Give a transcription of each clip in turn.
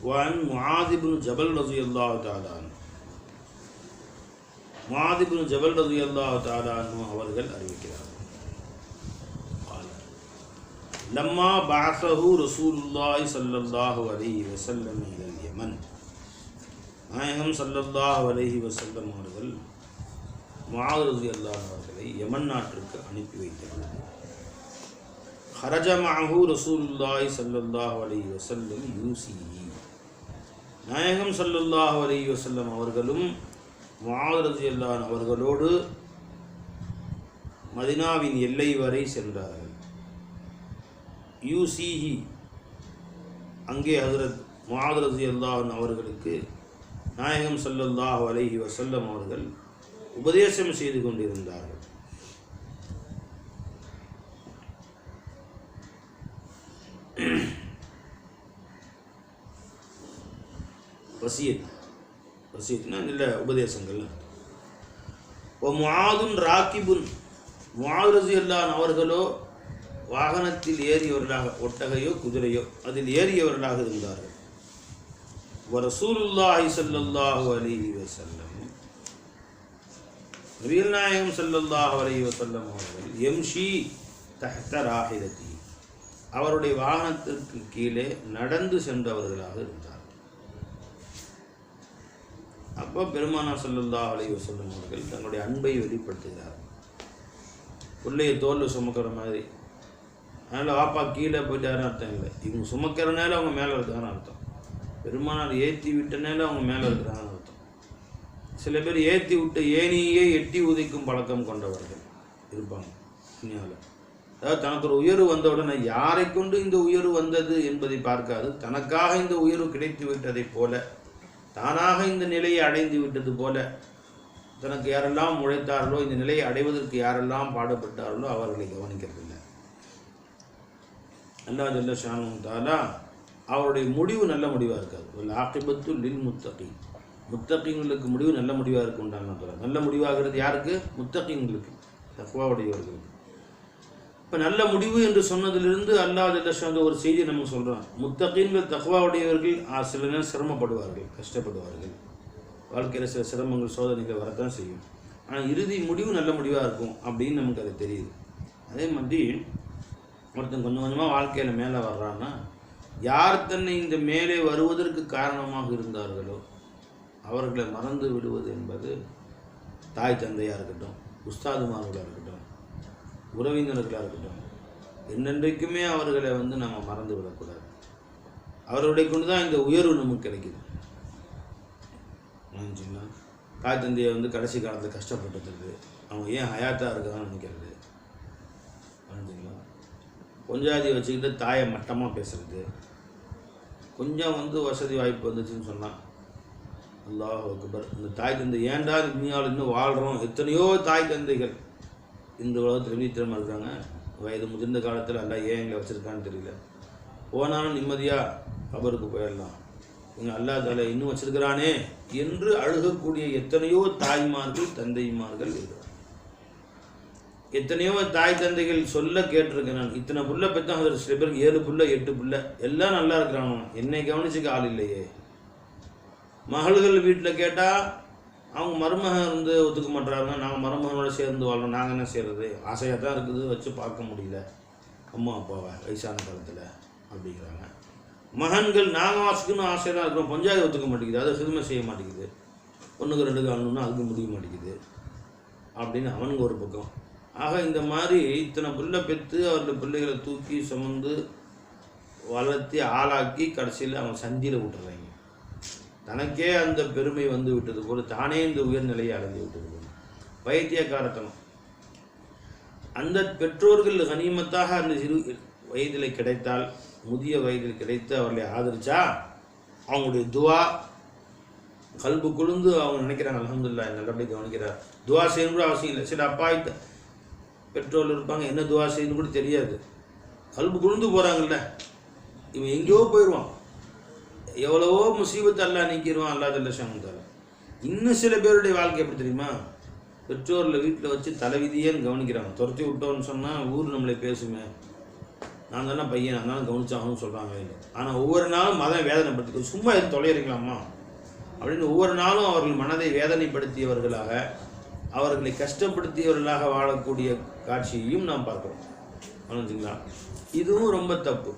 وعن معاذ بن جبل رضي الله تعالى عنه معاذ بن جبل رضي الله تعالى عنه அவர்கள் அறிவிக்கிறார்கள் قال لما بعثه رسول الله صلى الله عليه وسلم الى اليمن நாயகம் ஸல்லல்லாஹு அலைஹி வஸல்லம் அவர்கள் முஆத் ரலியல்லாஹு அன்ஹு அவர்களை யமன் நாட்டிற்கு அனுப்பி வைத்தார்கள். خرج معه رسول الله صلى الله عليه وسلم யூசிஹி நாயகம் ஸல்லல்லாஹு அலைஹி வஸல்லம் அவர்களும் முஆத் ரலியல்லாஹு அன்ஹு அவர்களோடு மதீனாவின் எல்லை வரை சென்றார்கள். யூசிஹி அங்கே ஹஜ்ரத் முஆத் ரலியல்லாஹு அன்ஹு அவர்களுக்கு நாயகம் ஸல்லல்லாஹு அலைஹி வஸல்லம் அவர்கள் உபதேசம் செய்து கொண்டிருந்தார்கள். வசியத்னா நல்ல உபதேசங்கள். முஆதுன் ராக்கிபுன் முஆத் ரலியல்லாஹு அன்ஹு அவர்களோ வாகனத்தில் ஏறியவர்களாக, ஒட்டகையோ குதிரையோ அதில் ஏறியவர்களாக இருந்தார்கள். ரசூலுல்லாஹி ஸல்லல்லாஹு அலைஹி வஸல்லம் நபிகள் நாயகம் ஸல்லல்லாஹு அலைஹி வஸல்லம் அவர்கள் யம்ஷி தஹ்த ராஹிலதி அவருடைய வாகனத்திற்கு கீழே நடந்து சென்றவர்களாக இருந்தார். அப்போ பெருமானார் ஸல்லல்லாஹு அலைஹி வஸல்லம் அவர்கள் தங்களுடைய அன்பை வெளிப்படுத்துகிறார். பிள்ளையை தோல்ல சுமக்கிற மாதிரி. அதனால் வாப்பா கீழே போயிட்டாருன்னு அர்த்தம் இல்லை. இவங்க சுமக்கிறனால அவங்க மேலே இருக்கான்னு அர்த்தம். பெருமானார் ஏற்றி விட்டனால அவங்க மேலே இருக்கிறாங்கன்னு அர்த்தம். சில பேர் ஏற்றி விட்டு ஏனியே எட்டி உதைக்கும் பழக்கம் கொண்டவர்கள் இருப்பாங்க துனியாவில். அதாவது தனக்கு ஒரு உயர்வு வந்த உடனே யாரை கொண்டு இந்த உயர்வு வந்தது என்பதை பார்க்காது, தனக்காக இந்த உயர்வு கிடைத்து விட்டதை போல, தானாக இந்த நிலையை அடைந்து விட்டது போல, தனக்கு யாரெல்லாம் உழைத்தார்களோ, இந்த நிலையை அடைவதற்கு யாரெல்லாம் பாடுபட்டார்களோ அவர்களை கவனிக்கிறதில்லை. அல்லாஹ் ஜல்ல ஷானுஹு தஆலா அவருடைய முடிவு நல்ல முடிவாக இருக்காது. ஒரு ஆகிபத்து லில் முத்தகீன், முத்தகீன்களுக்கு முடிவு நல்ல முடிவாக இருக்குண்டாங்க. நல்ல முடிவாகிறது யாருக்கு? முத்தகீன்களுக்கு, தக்வாவுடையவர்களுக்கு. இப்போ நல்ல முடிவு என்று சொன்னதிலிருந்து அல்லாஹ் ஜல்ல ஷானுஹு ஒரு செய்தி நம்ம சொல்கிறோம். முத்தகீன்கள், தக்வாவுடையவர்கள் சில நேரம் சிரமப்படுவார்கள், கஷ்டப்படுவார்கள். வாழ்க்கையில் சில சிரமங்கள், சோதனைகள் வரத்தான் செய்யும். ஆனால் இறுதி முடிவு நல்ல முடிவாக இருக்கும் அப்படின்னு நமக்கு அது தெரியுது. அதே மாதிரி ஒருத்தன் கொஞ்சம் கொஞ்சமாக வாழ்க்கையில் மேலே வர்றான்னா, யார் தன்னை இந்த மேலே வருவதற்கு காரணமாக இருந்தார்களோ அவர்களை மறந்து விடுவது என்பது தாய் தந்தையாக இருக்கட்டும், உஸ்தாதுமார்களாக இருக்கட்டும், உறவினர்களாக இருக்கட்டும், என்னென்றைக்குமே அவர்களை நம்ம மறந்து விடக்கூடாது. அவர்களுடைய கொண்டு தான் இந்த உயர்வு நமக்கு கிடைக்குது. தாய் தந்தையை கடைசி காலத்தில் கஷ்டப்பட்டுறது, அவங்க ஏன் ஹயாத்தாக இருக்காங்கன்னு நினைக்கிறது. கொஞ்சாதி வச்சுக்கிட்டு தாயை மட்டமாக பேசுறது. கொஞ்சம் வசதி வாய்ப்பு வந்துச்சுன்னு சொன்னால் அல்லாஹ் அக்பர், இந்த தாய் தந்தை ஏன்டா துனியாவில் இன்னும் வாழ்கிறோம். எத்தனையோ தாய் தந்தைகள் இந்த உலகத்தில் நீத்திரமாக இருக்கிறாங்க. வயது முதிர்ந்த காலத்தில் அல்ல ஏன் எங்களை வச்சுருக்கான்னு தெரியல. போனாலும் நிம்மதியாக கபருக்கு போயிடலாம், இங்கே அல்லாஹ் தஆலா இன்னும் வச்சிருக்கிறானே என்று அழுகக்கூடிய எத்தனையோ தாய்மார்கள், தந்தைமார்கள் இருக்கிறார். எத்தனையோ தாய் தந்தைகள் சொல்ல கேட்டிருக்கேன் நான். இத்தனை புள்ள பெற்றாங்க, அதில் சில பேருக்கு 7 புள்ள 8 புள்ள, எல்லாம் நல்லா இருக்கிறாங்க, என்னை கவனிச்சுக்க ஆள் இல்லையே. மகள்கள் வீட்டில் கேட்டால் அவங்க மருமகன் ஒத்துக்க மாட்டுறாங்க. நாங்கள் மருமகனோட சேர்ந்து வாழ்றோம், நாங்கள் என்ன செய்கிறது, ஆசையாக தான் இருக்குது, வச்சு பார்க்க முடியல அம்மா அப்பாவை வயசான காலத்தில் அப்படிங்கிறாங்க. மகன்கள் நாங்கள் வாசிக்கணும் ஆசையாக தான் இருக்கிறோம், பஞ்சாயத்து ஒத்துக்க மாட்டேங்குது, அதை சிறுமை செய்ய மாட்டேங்குது, 1க்கு 2க்கு ஆகணும்னா அதுக்கு முடிய மாட்டேங்குது அப்படின்னு அவனுங்க ஒரு பக்கம். ஆக இந்த மாதிரி இத்தனை பிள்ளை பெற்று அவருடைய பிள்ளைகளை தூக்கி சுமந்து வளர்த்தி ஆளாக்கி கடைசியில் அவன் சந்தியில் விட்டுறாங்க. தனக்கே அந்த பெருமை விட்டது போல, தானே இந்த உயர்நிலையை அடைந்து விட்டது போல பைத்தியக்காரத்தனம். அந்த பெற்றோர்கள் கனிமத்தாக அந்த சிறு வயதில் கிடைத்தால், முதிய வயதில் கிடைத்து அவர்களை ஆதரிச்சா, அவங்களுடைய துவா கல்பு குழுந்து அவங்க நினைக்கிறாங்க, அல்ஹம்துலில்லாஹ் நல்லபடியாக கவனிக்கிறார், துவா செய்யணும் கூட அவசியம் இல்லை. சில அப்பாய் பெற்றோர்கள் இருப்பாங்க, என்ன துவா செய்யணும் கூட தெரியாது, கல்பு குழுந்து போகிறாங்கல்ல, இவன் எங்கேயோ போயிடுவான், எவ்வளவோ முசீபத்து அல்லாஹ் நீக்கிடுவான் அல்லாஹ் ஜல்ல ஷானுஹு. இன்னும் சில பேருடைய வாழ்க்கை எப்படி தெரியுமா, பெற்றோரில் வீட்டில் வச்சு தலைவிதியேன்னு கவனிக்கிறாங்க. துரத்தி விட்டோன்னு சொன்னால் ஊர் நம்மளை பேசுமே, நான் தானே பையன் அதனால கவனிச்சாகணும்னு சொல்கிறாங்க இல்லை. ஆனால் ஒவ்வொரு நாளும் மதம் வேதனைப்படுத்தி சும்மா எது தொலைகிறீங்களாம்மா அப்படின்னு ஒவ்வொரு நாளும் அவர்கள் மனதை வேதனைப்படுத்தியவர்களாக அவர்களை கஷ்டப்படுத்தியவர்களாக வாழக்கூடிய காட்சியையும் நாம் பார்க்கிறோம். புரிஞ்சுங்களா? இதுவும் ரொம்ப தப்பு.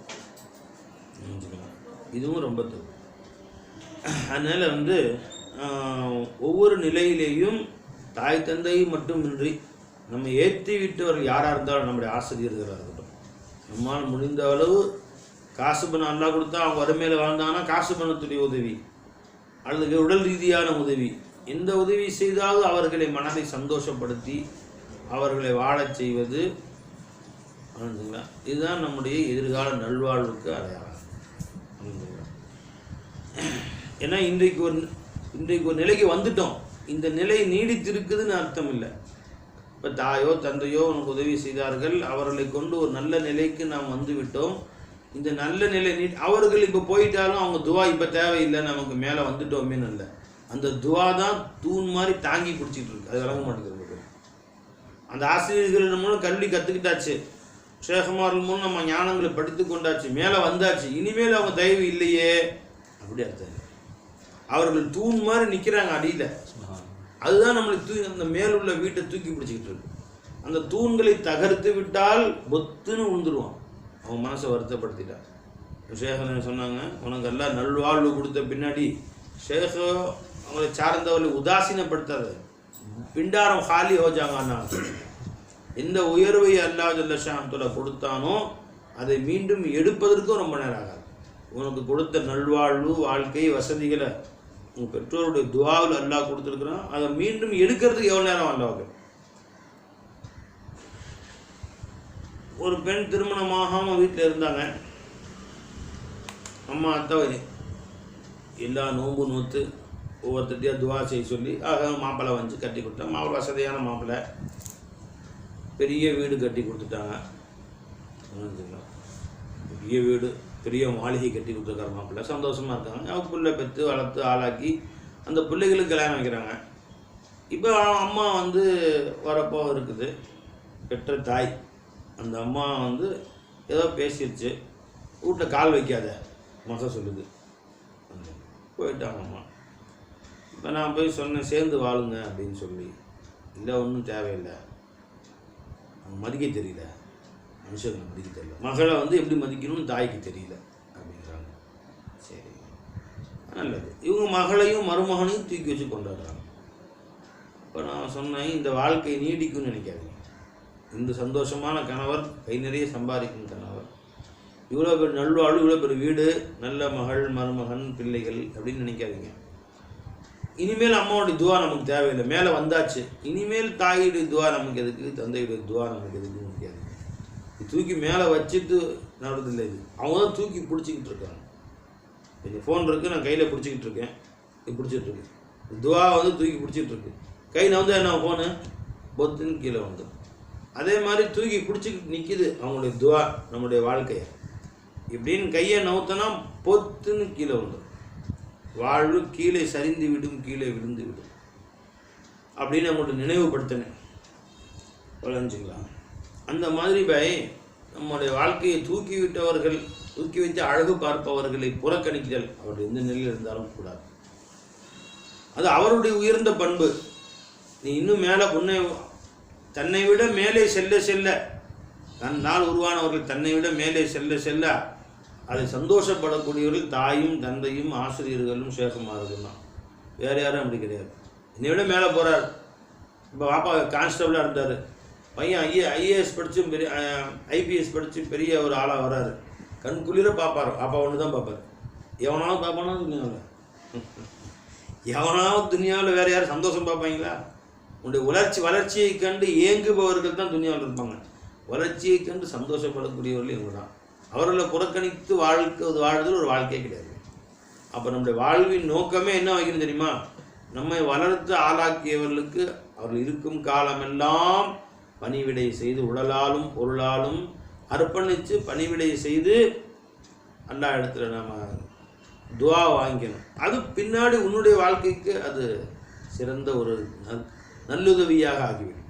இதுவும் ரொம்ப தப்பு. அதனால் ஒவ்வொரு நிலையிலேயும் தாய் தந்தை மட்டுமின்றி நம்ம ஏற்றி விட்டவர்கள் யாராக இருந்தாலும் நம்முடைய ஆசிரியர்களாக இருக்கட்டும், நம்மால் முடிந்த அளவு காசு பணம் நல்லா கொடுத்தா அவங்க வறுமையில் வாழ்ந்தாங்கன்னா காசு பணத்துடைய உதவி அல்லது உடல் ரீதியான உதவி, எந்த உதவி செய்தாலும் அவர்களை மனதை சந்தோஷப்படுத்தி அவர்களை வாழச் செய்வது இதுதான் நம்முடைய எதிர்கால நல்வாழ்வுக்கு அடையாளம். ஏன்னா இன்றைக்கு ஒரு நிலைக்கு வந்துட்டோம். இந்த நிலை நீடித்திருக்குதுன்னு அர்த்தம் இல்லை. இப்போ தாயோ தந்தையோ உனக்கு உதவி செய்தார்கள், அவர்களை கொண்டு ஒரு நல்ல நிலைக்கு நாம் வந்து விட்டோம். இந்த நல்ல நிலை அவர்கள் இப்போ போயிட்டாலும் அவங்க துவா இப்போ தேவையில்லை, நமக்கு மேலே வந்துட்டோமேன்னு இல்லை. அந்த துவா தான் தூண் மாதிரி தாங்கி பிடிச்சிட்டு இருக்கு. அது விளங்க மாட்டேங்குது. அந்த ஆசிரியர்கள் மூலம் கல்வி கற்றுக்கிட்டாச்சு, ஷேகுமார்கள் மூலம் நம்ம ஞானங்களை படித்து கொண்டாச்சு, மேலே வந்தாச்சு. இனிமேல் அவங்க தயவு இல்லையே அப்படி அர்த்தம். அவர்கள் தூண் மாதிரி நிற்கிறாங்க அடியில். அதுதான் நம்மளுக்கு அந்த மேலுள்ள வீட்டை தூக்கி பிடிச்சிக்கிட்டு இருக்கு. அந்த தூண்களை தகர்த்து விட்டால் பொத்துன்னு விழுந்துருவான். அவன் மனசை வருத்தப்படுத்திட்டான். ஷேகன் சொன்னாங்க, உனக்கு எல்லாம் நல்வாழ்வு கொடுத்த பின்னாடி ஷேகோ அவங்களை சார்ந்தவர்களை உதாசீனப்படுத்தாத, பிண்டாரம் ஹாலி ஹோஜாங்கன்னா எந்த உயர்வை அல்லாஹ் ஜல்ல ஷானஹு கொடுத்தானோ அதை மீண்டும் எடுப்பதற்கும் ரொம்ப நேரம் ஆகாது. உனக்கு கொடுத்த நல்வாழ்வு வாழ்க்கை வசதிகளை உங்கள் பெற்றோருடைய துவாவில் அல்லாஹ் கொடுத்துருக்குறான், அதை மீண்டும் எடுக்கிறதுக்கு எவ்வளோ நேரம் அல்லாஹ். ஒரு பெண் திருமணமாகாமல் வீட்டில் இருந்தாங்க. அம்மா அத்தை எல்லா நோன்பு நோத்து ஒவ்வொருத்தையாக துவா செய்ய சொல்லி மாப்பிள்ளை வந்து கட்டி கொடுத்தாங்க. மாப்பிள்ளை வசதியான மாப்பிள்ளை, பெரிய வீடு கட்டி கொடுத்துட்டாங்க. பெரிய வீடு பெரிய மாளிகை கட்டி கொடுத்துருக்காரு மாப்பிள்ளை. சந்தோஷமாக இருக்காங்க. அவங்க பிள்ளை பெற்று வளர்த்து ஆளாக்கி அந்த பிள்ளைகளுக்கு கல்யாணம் வைக்கிறாங்க. இப்போ அம்மா வரப்போ இருக்குது, பெற்ற தாய். அந்த அம்மா ஏதோ பேசிடுச்சு, வீட்டில் கால் வைக்காத மக சொல்லுது. போயிட்டாங்க அம்மா. இப்போ நான் போய் சொன்னேன் சேர்ந்து வாழுங்க அப்படின்னு சொல்லி. இல்லை ஒன்றும் தேவையில்லை, மதிக்க தெரியல, மனுஷங்களை மதிக்க தெரியல, மகளை எப்படி மதிக்கணும்னு தாய்க்கு தெரியல அப்படிங்கிறாங்க. சரி நல்லது. இவங்க மகளையும் மருமகனையும் தூக்கி வச்சு கொண்டாடுறாங்க. இப்போ நான் சொன்னேன், இந்த வாழ்க்கை நீடிக்கும்னு நினைக்காதீங்க. இந்த சந்தோஷமான கணவர், கை நிறைய சம்பாதிக்கும் கணவர், இவ்வளோ பேர் நல்வாழ்வு, இவ்வளோ பேர் வீடு, நல்ல மகள் மருமகன் பிள்ளைகள் அப்படின்னு நினைக்காதீங்க. இனிமேல் அம்மாவுடைய துவா நமக்கு தேவையில்லை, மேலே வந்தாச்சு. இனிமேல் தாயுடைய துவா நமக்கு எதுக்கு, தந்தையுடைய துவா நமக்கு எதுக்குன்னு நினைக்காதீங்க. தூக்கி மேலே வச்சுட்டு நடறதில்லை. இது அவங்க தான் தூக்கி பிடிச்சிக்கிட்டு இருக்காங்க. இந்த ஃபோன் இருக்குது, நான் கையில் பிடிச்சிக்கிட்டு இருக்கேன், இது பிடிச்சிட்ருக்கு. துவா தூக்கி பிடிச்சிட்டு இருக்கு. கை நவந்தா என்ன ஃபோனு பொத்துன்னு கீழே வந்துடும். அதே மாதிரி தூக்கி பிடிச்சிக்கிட்டு நிற்கிது அவங்களுடைய துவா நம்முடைய வாழ்க்கையை. இப்படின்னு கையை நவுத்தனா பொத்துன்னு கீழே வந்துடும். வாழ்வு கீழே சரிந்து விடும், கீழே விழுந்து விடும் அப்படின்னு அவங்கள்ட்ட நினைவுபடுத்தினேன். வளைஞ்சுங்களா? அந்த மாதிரி நம்முடைய வாழ்க்கையை தூக்கி விட்டவர்கள், தூக்கி வைத்து அழகு பார்ப்பவர்களை புறக்கணித்தல் அவருடைய எந்த நிலையில் இருந்தாலும் கூடாது. அது அவருடைய உயர்ந்த பண்பு. நீ இன்னும் மேலே தன்னை விட மேலே செல்ல செல்ல, தன்னால் உருவானவர்கள் தன்னை விட மேலே செல்ல செல்ல அதை சந்தோஷப்படக்கூடியவர்கள் தாயும் தந்தையும் ஆசிரியர்களும் சேகமார்கள் தான். வேறு யாரும் அப்படி கிடையாது. என்னை விட மேலே போகிறார். இப்போ பாப்பா கான்ஸ்டபிளாக இருந்தார், பையன் ஐஏஎஸ் படித்து பெரிய ஐபிஎஸ் படித்து பெரிய ஒரு ஆளாக வராரு. கண் குளிர பார்ப்பார். அப்பா ஒன்று தான் பார்ப்பார். எவனாவது பார்ப்பானா துணியாவில்? எவனாவது துணியாவில் வேறு யாரும் சந்தோஷம் பார்ப்பாங்களா? உன்னுடைய வளர்ச்சியை கண்டு ஏங்குபவர்கள் தான் துணியாவில் இருப்பாங்க. வளர்ச்சியை கண்டு சந்தோஷப்படக்கூடியவர்கள் இவங்க தான். அவர்களை புறக்கணித்து வாழ்றது ஒரு வாழ்க்கையே கிடையாது. அப்போ நம்முடைய வாழ்வின் நோக்கமே என்ன வைக்கணும் தெரியுமா? நம்மை வளர்த்து ஆளாக்கியவர்களுக்கு அவர்கள் இருக்கும் காலமெல்லாம் பணிவிடை செய்து, உடலாலும் பொருளாலும் அர்ப்பணித்து பணிவிடை செய்து அல்லாஹ் இடத்துல நம்ம துவா வாங்கிக்கணும். அது பின்னாடி உன்னுடைய வாழ்க்கைக்கு அது சிறந்த ஒரு நல்லுதவியாக ஆகிவிடும்.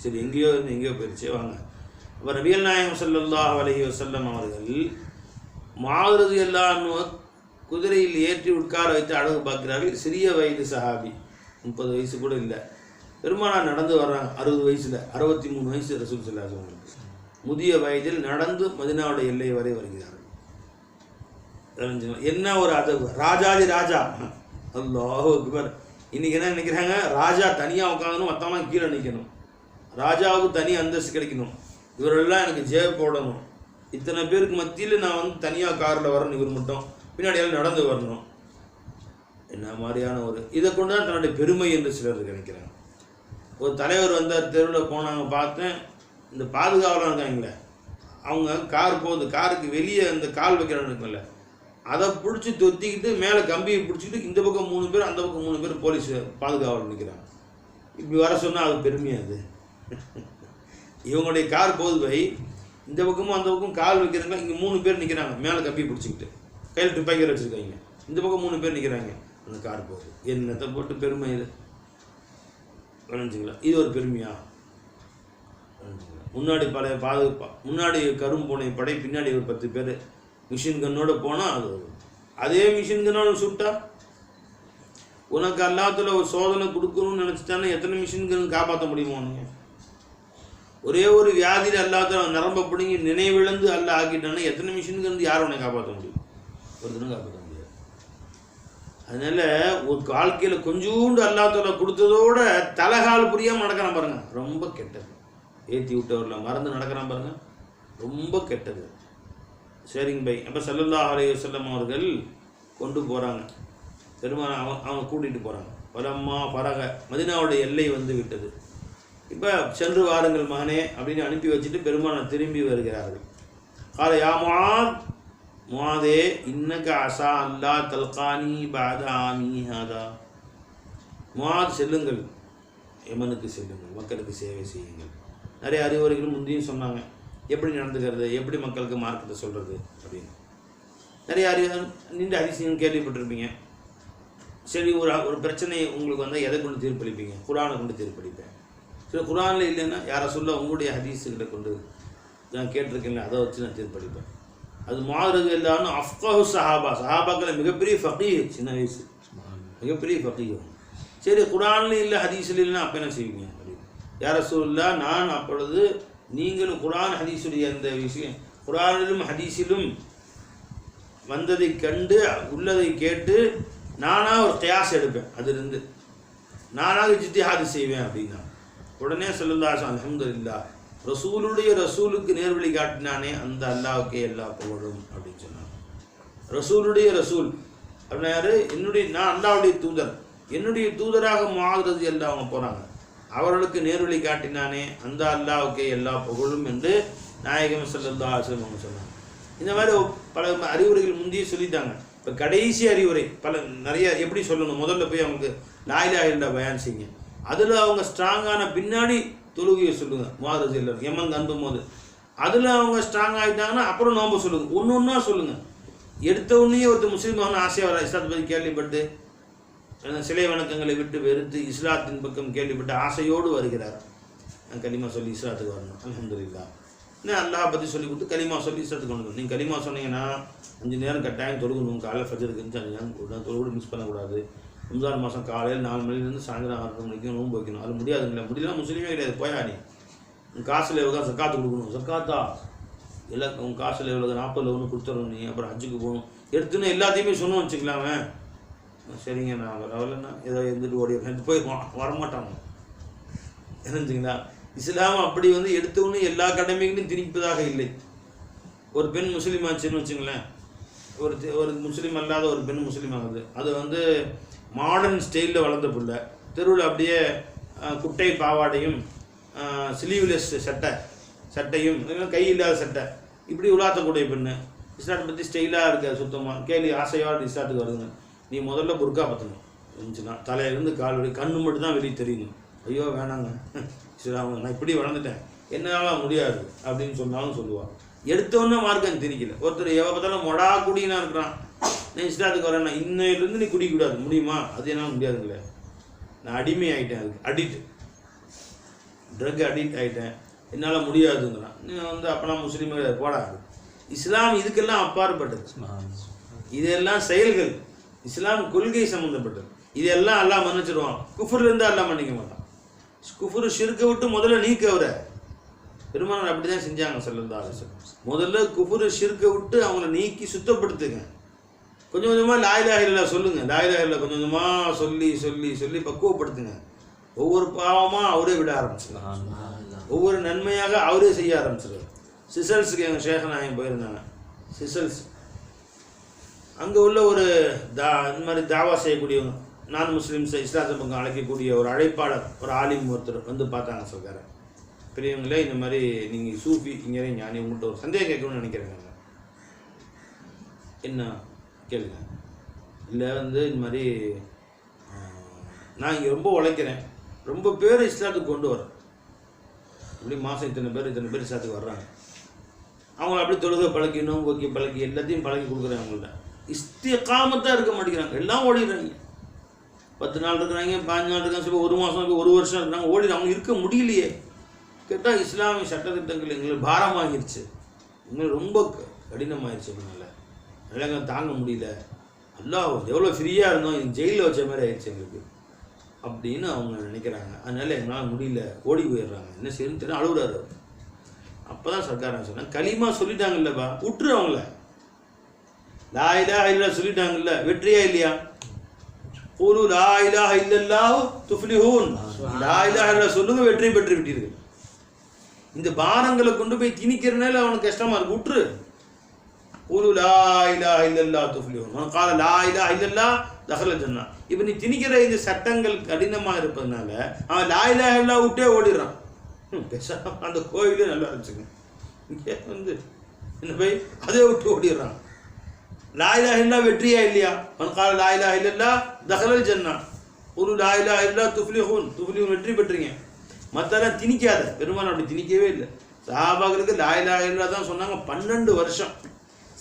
சரி, எங்கேயோ போயிடுச்சு, வாங்க அவர் நபிகள் நாயகம் ஸல்லல்லாஹு அலைஹி வஸல்லம் அவர்கள் முஆத் ரலியல்லாஹு அன்ஹு குதிரையில் ஏற்றி உட்கார வைத்து அழகு பார்க்கிறார்கள். சிறிய வயது சஹாபி, 30 வயசு கூட இல்லை. பெருமானார் நடந்து வர்றாங்க 60 வயசில், 63 வயசு ரசூல் ஸல்லல்லாஹு அலைஹி வஸல்லம். முதிய வயதில் நடந்து மதீனாவுடைய எல்லை வரை வருகிறார்கள். என்ன ஒரு அதவு! ராஜாதி ராஜா, அல்லாஹு அக்பர். இன்னைக்கு என்ன நினைக்கிறாங்க, ராஜா தனியாக உட்காந்து மற்றவங்க கீழே நிற்கணும், ராஜாவுக்கு தனி அந்தஸ்து கிடைக்கணும், இவரெல்லாம் எனக்கு ஜெய போடணும், இத்தனை பேருக்கு மத்தியில் நான் வந்து தனியாக காரில் வரணும், இவர் மட்டும் பின்னாடியால் நடந்து வரணும். என்ன மாதிரியான ஒரு இதை கொண்டு தான் தன்னுடைய பெருமை என்று சிலர் நினைக்கிறாங்க. ஒரு தலைவர் வந்தார், தெருவில் போனாங்க, பார்த்தேன் இந்த பாதுகாவலாக இருக்காங்களே அவங்க கார் போகுது, காருக்கு வெளியே அந்த கால் வைக்கிறான்னு இருக்குல்ல, அதை பிடிச்சி தொத்திக்கிட்டு மேலே கம்பியை பிடிச்சிக்கிட்டு இந்த பக்கம் 3 பேர் அந்த பக்கம் 3 பேர் போலீஸ் பாதுகாவல் நிற்கிறாங்க. இப்படி வர சொன்னால் அது பெருமையாது. இவங்களுடைய கார் போகுது போய் இந்த பக்கமும் அந்த பக்கம் கால் வைக்கிறாங்க, இங்கே 3 பேர் நிற்கிறாங்க மேலே கம்பியை பிடிச்சிக்கிட்டு, கையில் துப்பாக்கி வச்சுருக்காங்க, இந்த பக்கம் 3 பேர் நிற்கிறாங்க, அந்த கார் போகுது. என்னத்தை போட்டு பெருமை இது கவனிச்சிங்களா? இது ஒரு பெருமையா? முன்னாடி பழைய முன்னாடி கரும்புனை படை, பின்னாடி ஒரு 10 பேர் மிஷின் கன்னோடு போனால் அது அதே மிஷின் கன்னோட சுட்டா உனக்கு அல்லாத்துல ஒரு சோதனை கொடுக்கணும்னு நினச்சிட்டானே எத்தனை மிஷின் கன் காப்பாற்ற முடியுமோ? நீங்கள் ஒரே ஒரு வியாதியில் அல்லாத்துல நரம்ப பிடிங்கி நினைவிழந்து அல்ல ஆக்கிட்டானே எத்தனை மிஷின் கன் யாரும் உன்னை காப்பாற்ற முடியும்? ஒருத்தனும் காப்பாற்ற முடியாது. அதனால ஒரு வாழ்க்கையில் கொஞ்சோண்டு அல்லாத்துல கொடுத்ததோட தலைகால் புரியாமல் நடக்கிறான் பாருங்க, ரொம்ப கெட்டது. ஏற்றி விட்டவரில் மறந்து நடக்கிறான் பாருங்க, ரொம்ப கெட்டது. சரிங்க பை. அப்போ ஸல்லல்லாஹு அலைஹி வஸல்லம் அவர்கள் கொண்டு போகிறாங்க, பெருமான அவங்க கூட்டிகிட்டு போகிறாங்க. பலம்மா பரக, மதீனாவுடைய எல்லை வந்து விட்டது. இப்போ சென்று வாருங்கள் மகனே அப்படின்னு அனுப்பி வச்சுட்டு பெருமான திரும்பி வருகிறார்கள். கால யா முஆத், முஆதே இன்னக அஸா அல்லா தல்கானி பஅத ஆமி ஹாதா. முஆத் செல்லுங்கள், யமனுக்கு செல்லுங்கள், மக்களுக்கு சேவை செய்யுங்கள். நிறைய அறிவுரைகளும் முந்தையும் சொன்னாங்க, எப்படி நடந்துக்கிறது, எப்படி மக்களுக்கு மார்க்கத்தை சொல்கிறது அப்படின்னு. நிறைய நீண்ட அதிசயம் கேள்விப்பட்டிருப்பீங்க. சரி, ஒரு பிரச்சனை உங்களுக்கு வந்தால் எதை கொண்டு தீர்ப்பளிப்பீங்க? குரானை கொண்டு தீர்ப்பளிப்பேன். சரி, குரானில் இல்லைன்னா யாரை சொல்ல உங்களுடைய ஹதீஸுக்கிட்ட கொண்டு நான் கேட்டிருக்கேன், அதை வச்சு நான் தீர்ப்பளிப்பேன். அது மாறுறது எல்லாரும் அஃப்கஹு சஹாபாக்களை மிகப்பெரிய ஃபகீஹ், சின்ன வயசு மிகப்பெரிய ஃபகீஹ். சரி, குரானில் இல்லை ஹதீஸில் இல்லைன்னா அப்போ என்ன செய்வீங்க அப்படின்னு. யா ரசூலுல்லாஹ், நான் அப்பொழுது நீங்களும் குரான் ஹதீஸுடைய அந்த விஷயம், குரானிலும் ஹதீஸிலும் வந்ததை கண்டு உள்ளதை கேட்டு நானாக ஒரு கியாஸ் எடுப்பேன், அதிலிருந்து நானாக இஜ்திஹாது செய்வேன் அப்படின்னா உடனே ஸல்லல்லாஹு அலைஹி வஸல்லம் அல்ஹம்துலில்லாஹ், ரசூலுக்கு நேர்வழி காட்டினானே அந்த அல்லாஹ்வுக்கே எல்லா புகழும் அப்படின்னு சொன்னாங்க. ரசூலுடைய ரசூல் அப்படின்னா யாரு? நான் அல்லாஹ்வுடைய தூதர், என்னுடைய தூதராக முஆத் ரலியல்லாஹு அவங்க போகிறாங்க, அவர்களுக்கு நேர்வழி காட்டினானே அந்த அல்லாஹ்வுக்கே எல்லா புகழும் என்று நாயகம் ஸல்லல்லாஹு அலைஹி வஸல்லம் அவங்க சொன்னாங்க. இந்த மாதிரி பல அறிவுரைகள் முந்தைய சொல்லிட்டாங்க. இப்போ கடைசி அறிவுரை நிறைய எப்படி சொல்லணும், முதல்ல போய் அவங்களுக்கு லா இலாஹ இல்லல்லாஹ் பயான் செய்யுங்க, அதில் அவங்க ஸ்ட்ராங்கான பின்னாடி தொழுகையை சொல்லுங்கள். முஆத் ரலியல்லாஹு யமன் அனுப்பும் போது அதில் அவங்க ஸ்ட்ராங் ஆகிட்டாங்கன்னா அப்புறம் நோம்ப சொல்லுங்கள், ஒன்று ஒன்றா சொல்லுங்கள். எடுத்த உடனே ஒருத்தர் முஸ்லீம் ஆகணும் ஆசையாக வர, இஸ்லாத்தை பற்றி கேள்விப்பட்டு சிலை வணக்கங்களை விட்டு வெறுத்து இஸ்லாத்தின் பக்கம் கேள்விப்பட்டு ஆசையோடு வருகிறார். நான் கலிமா சொல்லி இஸ்லாத்துக்கு வரணும், அல்ஹம்துலில்லாஹ். நான் அல்லாஹ் பற்றி சொல்லி கொடுத்து கலிமா சொல்லி இஸ்லாத்துக்கு கொண்டு. நீங்கள் கலிமா சொன்னீங்கன்னா 5 நேரம் கட்டாயம் தொழுகணும், காலையில் ஃபஜ்ருக்கு 5 நேரம் தொழுகூட மிஸ் பண்ணக்கூடாது. ரம்ஜான் மாதம் காலையில் 4 மணிலேருந்து சாயந்தரம் 6 மணிக்கு நோன்பு வைக்கணும். அது முடியாதுங்களா? முடியலாம், முஸ்லீமே கிடையாது. போயா நீ உங்கள் காசில் எவ்வளோ சக்காத்து கொடுக்கணும், சக்காத்தா இல்லை உங்கள் காசில் எவ்வளோ 40 ஒன்று கொடுத்துடணும், நீ அப்புறம் ஹஜ்ஜுக்கு போகணும், எடுத்துன்னு எல்லாத்தையுமே சொன்னு வச்சுக்கலாமே. சரிங்க, நான் வரலன்னா ஏதோ இருந்துட்டு ஓடி போயிருவான், வரமாட்டாங்க. என்னச்சுங்களா? இஸ்லாம் அப்படி வந்து எடுத்தவொன்னே எல்லா கடமைகளையும் திணிப்பதாக இல்லை. ஒரு பெண் முஸ்லீம் ஆச்சுன்னு வச்சுங்களேன், ஒரு முஸ்லீம் அல்லாத ஒரு பெண் முஸ்லீம் ஆகுது, அது வந்து மாடர்ன் ஸ்டைலில் வளர்ந்த பிள்ளை, தெருவில் அப்படியே குட்டை பாவாடையும் ஸ்லீவ்லெஸ் சட்டையும் கை இல்லாத சட்டை இப்படி உலாத்தக்கூடிய பெண்ணு, இஸ்லாத்தை பற்றி ஸ்டைலாக இருக்காது சுத்தமாக, கேள்வி ஆசையோடு இஸ்லாத்துக்கு வருதுங்க. நீ முதல்ல புர்கா பற்றணும் இருந்துச்சுன்னா, தலையிலேருந்து கால் வலி, கண்ணு மட்டும் தான் வெளியே தெரியணும். ஐயோ வேணாங்க இஸ்லாம், நான் இப்படி வளர்ந்துட்டேன், என்னால் முடியாது அப்படின்னு சொன்னாலும் சொல்லுவாள். எடுத்தோன்னே மார்க்கம் திணிக்கல. ஒருத்தர் எவ்வளோ பார்த்தாலும் மொடா குடினா இருக்கிறான், நான் இஸ்லாத்துக்கு வரேன்னா இன்னையிலேருந்து நீ குடிக்கூடாது, முடியுமா? அது என்னால் முடியாதுங்களே, நான் அடிமை ஆகிட்டேன், அதுக்கு அடிக்ட், ட்ரக் அடிக்ட் ஆகிட்டேன், என்னால் முடியாதுங்கிறான். நீ வந்து அப்பனா முஸ்லீம்களை போடாது. இஸ்லாம் இதுக்கெல்லாம் அப்பாற்பட்டது. இதெல்லாம் செயல்கள். இஸ்லாம் கொள்கை சம்மந்தப்பட்டது. இதெல்லாம் அல்லாஹ் மன்னிச்சிடுவான். குஃபுர்லேருந்து அல்லாஹ் மன்னிக்க மாட்டான். குஃபுர் ஷிர்க்கை விட்டு முதல்ல நீக்க அவரை. பெருமானார் அப்படி தான் செஞ்சாங்க ஸல்லல்லாஹு அலைஹி வஸல்லம். முதல்ல குஃபுர் ஷிர்க்கை விட்டு அவங்கள நீக்கி சுத்தப்படுத்துங்க. கொஞ்சம் கொஞ்சமாக லா இலாஹ இல்லல்லாஹ் சொல்லுங்கள். லா இலாஹ இல்லல்லாஹ் கொஞ்சம் கொஞ்சமாக சொல்லி சொல்லி சொல்லி பக்குவப்படுத்துங்க. ஒவ்வொரு பாவமாக அவரே விட ஆரம்பிச்சிடலாம். ஒவ்வொரு நன்மையாக அவரே செய்ய ஆரம்பிச்சிடுவார். சிசல்ஸுக்கு எங்கள் ஷேக் நாயகம் போயிருந்தாங்க. சிசல்ஸ் அங்கே உள்ள ஒரு இந்த மாதிரி தாவா செய்யக்கூடியவங்க, நான் முஸ்லீம்ஸை இஸ்லாத்தை பக்கம் அழைக்கக்கூடிய ஒரு அழைப்பாளர், ஒரு ஆலிம் ஒருத்தர் வந்து பார்த்தாங்க. சொல்கிறார், பெரியவங்களே இந்த மாதிரி நீங்கள் சூஃபி இங்கே ஞானி, உங்கள்கிட்ட ஒரு சந்தேகம் கேட்கணும்னு நினைக்கிறேங்க. என்ன கேளுங்க. இல்லை வந்து இந்த மாதிரி நான் இங்கே ரொம்ப உழைக்கிறேன், ரொம்ப பேர் இஸ்லாத்துக்கு கொண்டு வரேன். இப்படி மாதம் இத்தனை பேர் இஸ்லாத்துக்கு வர்றாங்க. அவங்கள அப்படி தொழுகை பழக்கி, நோம்பு வைக்க பழக்கி, எல்லாத்தையும் பழக்கி கொடுக்குறேன். அவங்கள்ட்ட இஸ்திகாமத்தாக இருக்க மாட்டேங்கிறாங்க. எல்லாம் ஓடிடுறாங்க. 10 நாள் இருக்கிறாங்க, 5 நாள் இருக்காங்க, சில 1 மாதம் இருக்கு, 1 வருஷம் இருக்கிறாங்க, ஓடிடு. அவங்க இருக்க முடியலையே. கேட்டால் இஸ்லாமிய சட்டத்திட்டங்கள் எங்களுக்கு பாரமாகிருச்சு, எங்களுக்கு ரொம்ப கடினமாகிடுச்சு. அதனால தாங்க முடியல. எல்லாம் எவ்வளோ ஃப்ரீயாக இருந்தோம், ஜெயிலில் வச்ச மாதிரி ஆயிடுச்சு எங்களுக்கு அப்படின்னு அவங்க நினைக்கிறாங்க. அதனால எங்களால் முடியல, ஓடி போயிடுறாங்க. என்ன செய்யணும்னு தெரியும், அழுகுறாரு. அப்போ தான் சர்க்கார் சொன்னாங்க, களிமா சொல்லிட்டாங்கல்லப்பா, விட்டுரு அவங்கள. லா இலாஹ இல்லல்லாஹ் சொல்லிட்டாங்கல்ல, வெற்றியா இல்லையா? கூலு லா இலாஹ இல்லல்லாஹ் துஃப்லிஹூன். லா இலாஹ இல்லல்லாஹ் சொல்லுங்க, வெற்றி பெற்று விட்டீர்கள். இந்த பாரங்களை கொண்டு போய் திணிக்கிறனால அவனுக்கு கஷ்டமா இருக்கு, விட்டுரு. கூலு லா இலாஹ இல்லல்லாஹ் துஃப்லிஹூன். மன் கால லா இலாஹ இல்லல்லாஹ் தஹலல் ஜன்னah. இப்போ நீ திணிக்கிற இந்த சட்டங்கள் கடினமாக இருப்பதுனால அவன் லா இலாஹ இல்லல்லாஹ் விட்டே ஓடிடுறான். அந்த கோயிலே நல்லா இருந்துச்சுங்க, இங்கே வந்து என்ன போய் அதே விட்டு ஓடிடுறான். லா இலாஹ இல்லல்லாஹ் வெற்றியா இல்லையா? மன் கால லா இலாஹ இல்லல்லாஹ் தஹலல் ஜன்னah. கூலு லா இலாஹ இல்லல்லாஹ் துஃப்லிஹூன். துஃப்லிஹூன் வெற்றி பெற்றீங்க. மற்றெல்லாம் திணிக்காத. பெருமான் அப்படி திணிக்கவே இல்லை. சஹாபாக்களுக்கு லா இலாஹ இல்லல்லாஹ் தான் சொன்னாங்க 12 வருஷம்.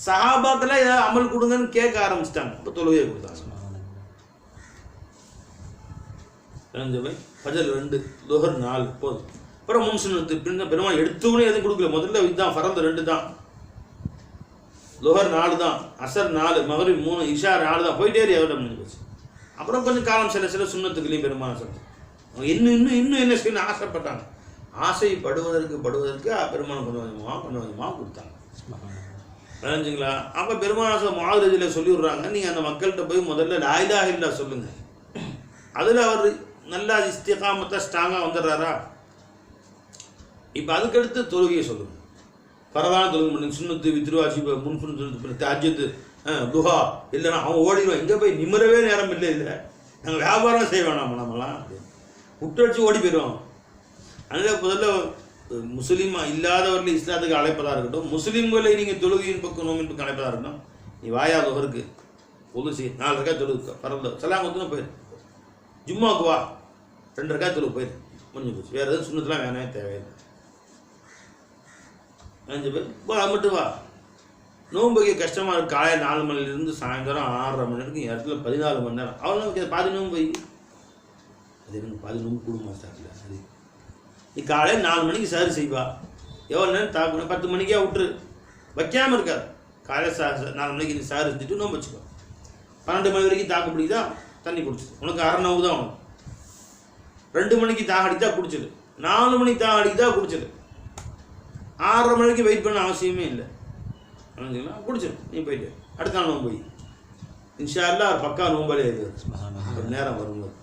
சஹாபாக்கெல்லாம் ஏதாவது அமல் கொடுங்கன்னு கேட்க ஆரம்பிச்சிட்டாங்க. இப்போ தொழுகையை கொடுத்தாங்க. ஃபஜர் 2, லுஹர் 4 போதும். அப்புறம் முன்சுன்னத்து பெருமான் எடுத்தவனே எதுவும் கொடுக்கல. முதல்ல இதுதான் ஃபரது 2 தான், லுஹர் 4 தான், அசர் 4, மகரிப் 3, இஷா 4 தான். போயிட்டே எவ்வளோ முடிஞ்சு போச்சு. அப்புறம் கொஞ்சம் காலம் சில சுன்னத்துக்குள்ளேயும் பெருமான் சொல்லுங்க இன்னும் என்ன செய்யணும்னு ஆசைப்பட்டாங்க. ஆசைப்படுவதற்கு பெருமான் கொஞ்சம் கொஞ்சமாக கொடுத்தாங்க. புரிஞ்சுங்களா? அப்போ பெருமானாச முஆதில் சொல்லி விட்றாங்க, நீங்கள் அந்த மக்கள்கிட்ட போய் முதல்ல லா இலாஹ இல்லல்லாஹ் சொல்லுங்க. அதில் அவர் நல்லா இஸ்திகாமத்தை ஸ்ட்ராங்காக வந்துடுறாரா? இப்போ அதுக்கடுத்து தொழுகையை சொல்லுங்கள். பரவான தொழுகை பண்ணுங்க. சுன்னத்து, வித்ருவாசி, முன்சுன்னு, தஹஜ்ஜுத், துஹா இல்லைன்னா அவன் ஓடிடுவான். இங்கே போய் நிம்மறவே நேரம் இல்லை, நாங்கள் வியாபாரம் செய்ய வேணாம் நம்மலாம் விட்டு ஓடி போயிடுவாங்க. அதனால் முதல்ல முஸ்லீமா இல்லாதவர்கள் இஸ்லாத்துக்கு அழைப்பதாக இருக்கட்டும், முஸ்லீம்களை நீங்கள் தொழுகையின் பக்கம் நோம்பின் பக்கம் அழைப்பதாக இருக்கட்டும். நீ வாயா துஹருக்கு பொது செய், 4 ரக்காத் தொழுகு பரவாயில்ல, சலாம் கொடுத்துனா போயிரு. ஜும்மாவுக்கு வா, 2 ரக்காத் தொழுகு போயிரு, முடிஞ்சு போச்சு. வேறு எதுவும் சுண்ணத்துலாம் வேணவே தேவையில்லை. 5 பேர் அது மட்டும் வா. நோம்புக்கு கஷ்டமாக இருக்குது. காலையில் 4 மணிலேருந்து சாயந்தரம் 6:30 மணி வரைக்கும் இடத்துல 14 மணி நேரம். அவ்வளோ பாதி நோம்பு வை. அது எனக்கு பாதி நோம்பு கூடுமா சார்ல? அது நீ காலையில் 4 மணிக்கு சாறு செய்வா, எவ்வளோ நேரம் தாக்கணும்? 10 மணிக்கே விட்டுரு, வைக்காமல் இருக்காது. காலையில் 4 மணிக்கு நீ சாறு செஞ்சுட்டு நோம்பு வச்சுக்கோ. 12 மணி வரைக்கும் தாக்கு பிடிக்குதா, தண்ணி குடிச்சிடு. உனக்கு 1/2 நோவு தான் உனக்கு. 2 மணிக்கு தாக அடித்தா குடிச்சிடு, 4 மணிக்கு தாக அடித்தா குடிச்சிடு. 6:30 மணிக்கு வெயிட் பண்ண அவசியமே இல்லை. குடிச்சிடு, நீ போயிட்டு அடுத்த நாள் நோம்பு போய் இன்ஷா அல்லாஹ் ஒரு பக்கா நோம்பாலே இருக்குது. ஒரு நேரம் வரும்போது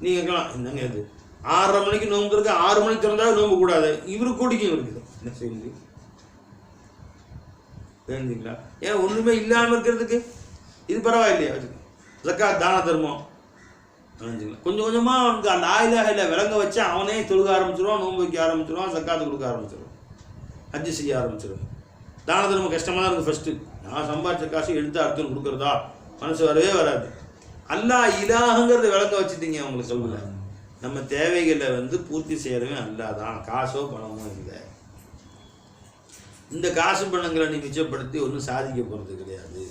நீங்கள் கேட்கலாம், என்னங்க இது 6:30 மணிக்கு நோம்பு இருக்கு, 6 மணிக்கு திறந்தாலும் நோம்பு கூடாது. இவரு கூடிக்கும் இருக்குது, என்ன செய்யுங்க தெரிஞ்சுங்களா? ஏன் ஒன்றுமே இல்லாமல் இருக்கிறதுக்கு இது பரவாயில்லையா? வச்சுக்க ஜக்காத் தான தர்மம் தெரிஞ்சுங்களா? கொஞ்சம் கொஞ்சமாக அவனுக்கு லா இலாஹ இல்லல்லாஹ் விளங்க வச்சு அவனே தொழுக ஆரம்பிச்சிடுவான், நோம்பு வைக்க ஆரம்பிச்சிடுவான், ஜக்காத்து கொடுக்க ஆரம்பிச்சிடுவான், ஹஜ்ஜு செய்ய ஆரம்பிச்சிடுவான். தான தர்மம் கஷ்டமாக தான் இருக்குது. ஃபஸ்ட்டு நான் சம்பாதிச்ச காசு எடுத்து அடுத்து கொடுக்குறதா மனசு வரவே வராது. அல்லாஹ் இலாஹுங்கிறத விளங்க வச்சுட்டீங்க. அவங்களுக்கு சொல்லல, நம்ம தேவைகளை பூர்த்தி செய்யறவே அல்லாதான், காசோ பணமோ இல்லை. இந்த காசு பணங்களை நீ மிச்சப்படுத்தி ஒன்றும் சாதிக்க போகிறது கிடையாது.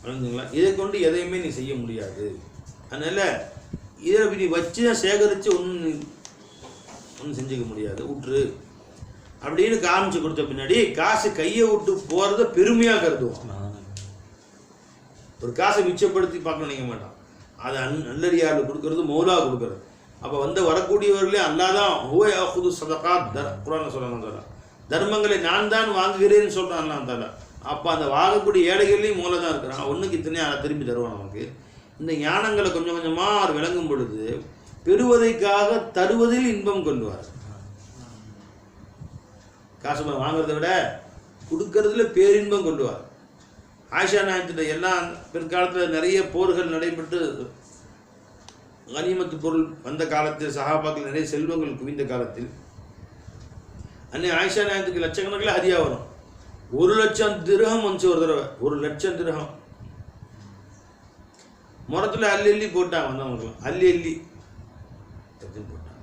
புரிஞ்சுங்களா? இதை கொண்டு எதையுமே நீ செய்ய முடியாது. அதனால் இதில் நீ வச்சு தான் சேகரித்து ஒன்றும் ஒன்றும் செஞ்சுக்க முடியாது, விட்டுரு அப்படின்னு காமிச்சு கொடுத்த பின்னாடி காசு கையை விட்டு போகிறத பெருமையாக கருதுவோம். ஒரு காசை மிச்சப்படுத்தி பார்க்க நினைக்க மாட்டான். அதை நல்லடியார்கள் கொடுக்கறது, மௌலா கொடுக்கறது. அப்போ வரக்கூடியவர்களே அல்லாதான் ஹுவ சதகாத் குர்ஆன்ல சொல்றாங்க, தர்மங்களை நான் தான் வாங்குகிறேன்னு சொல்கிறான் அல்லாஹ் தஆலா. அப்போ அந்த வாங்கக்கூடிய ஏழைகள்லையும் மூளை தான் இருக்கிறான். ஒன்றுக்கு இத்தனையும் அதை திரும்பி தருவான் நமக்கு. இந்த ஞானங்களை கொஞ்சம் கொஞ்சமாக அவர் விளங்கும் பொழுது பெறுவதைக்காக தருவதில் இன்பம் கொள்வார். காசு வாங்குறதை விட கொடுக்கறதுல பேரின்பம் கொள்வார். ஆயிஷா நாயகத்திட்ட எல்லாம் பிற்காலத்தில் நிறைய போர்கள் நடைபெற்று கனிமத்து பொருள் வந்த காலத்தில், சஹாபாக்கள் நிறைய செல்வங்கள் குவிந்த காலத்தில் அன்னை ஆயிஷா நாயகத்துக்கு லட்சக்கணக்கில் ஹதியா வரும். 1,00,000 திரகம் வந்துச்சு ஒரு தடவை. 1,00,000 திரகம் முறத்தில் அள்ளி போட்டாங்க. வந்தவங்களுக்குலாம் அள்ளி போட்டாங்க.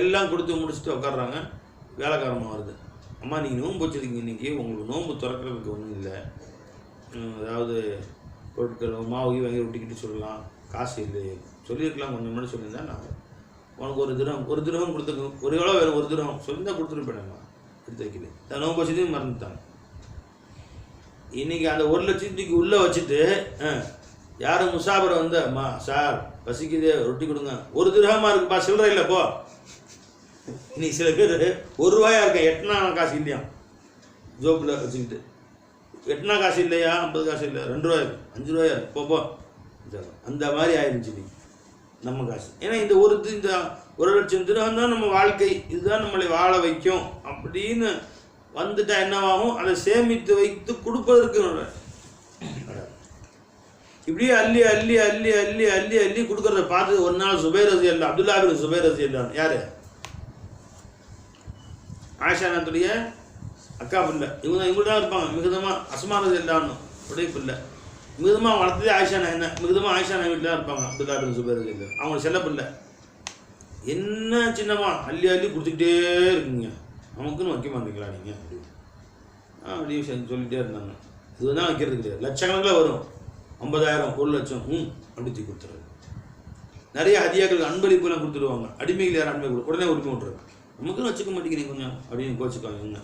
எல்லாம் கொடுத்து முடிச்சுட்டு உட்காடுறாங்க. வேலைக்காரமாக வருது, அம்மா நீங்கள் நோன்பு வச்சுருக்கீங்க, இன்றைக்கி உங்களுக்கு நோன்பு திறக்கிறதுக்கு ஒன்றும் இல்லை, அதாவது பொருட்கள் மாவு வாங்கி ஒட்டிக்கிட்டு சொல்லலாம், காசு இல்லை சொல்லியிருக்கலாம், கொஞ்சம் முன்னாடி சொல்லியிருந்தா நான் உனக்கு ஒரு திரகம் கொடுத்துருக்கோம், ஒரு எவ்வளோ வேணும், ஒரு திரகம் சொல்லியிருந்தா கொடுத்துருப்பேன், எடுத்து வைக்கல, நோன்பு வச்சுட்டு மறந்துட்டாங்க. இன்றைக்கி அந்த 1,00,000 உள்ளே வச்சுட்டு யாரும் முசாபரை அம்மா சார் பசிக்குது ரொட்டி கொடுங்க, ஒரு திரகமாக இருக்குப்பா, சில்லறை இல்லை போ. இன்னைக்கு சில பேர் ₹1 இருக்க, 8 காசு இல்லையா ஜோப்பில் வச்சுக்கிட்டு, 8 காசு இல்லையா, 50 காசு இல்லையா, ₹2 ₹5 போ. அந்த மாதிரி ஆயிடுச்சு நம்ம காசு. ஏன்னா இந்த 1,00,000 திரகம் தான் நம்ம வாழ்க்கை, இதுதான் நம்மளை வாழ வைக்கும் அப்படின்னு வந்துட்டா என்னவாகும், அதை சேமித்து வைத்து கொடுப்பதற்கு இப்படியே அள்ளி அள்ளி அள்ளி அள்ளி அள்ளி அள்ளி கொடுக்கறத பார்த்து ஒரு நாள் சுபைர் ரலியல்லாஹு, அப்துல்லா பின் சுபைர் ரலியல்லாஹு, யாரு ஆயிஷா நாயகத்துடைய அக்கா பிள்ளை, இவங்க தான் இருப்பாங்க. மிகுதமாக அஸ்மா ரலியல்லாஹு உடைய பிள்ளை, மிகுதமாக வளர்த்ததே ஆயிஷா நாயகன், மிகுதமாக ஆயிஷா நாயகன் வீட்டில் தான் இருப்பாங்க. அப்துல்லா பின் சுபைர் ரலியல்லாஹு அவங்க செல்ல பிள்ளை. என்ன சின்னமா அள்ளி அள்ளி கொடுத்துக்கிட்டே இருக்குங்க, நமக்குன்னு வைக்க மாட்டீங்களா நீங்கள் அப்படின்னு சொல்லிகிட்டே இருந்தாங்க. இதுதான் வைக்கிறது கிடையாது, லட்சக்கணக்கில் வரும், 50,000 1,00,000 அப்படி தூக்கி கொடுத்துருவாங்க. நிறைய ஹதியாக்களுக்கு அன்பளிப்புலாம் கொடுத்துருவாங்க. அடிமைகள் யாரும் அடிமை உடனே உரிமை விட்டுருவாங்க, நமக்குன்னு வச்சுக்க மாட்டேங்கிறீங்க கொஞ்சம் அப்படின்னு கோச்சுக்காங்க.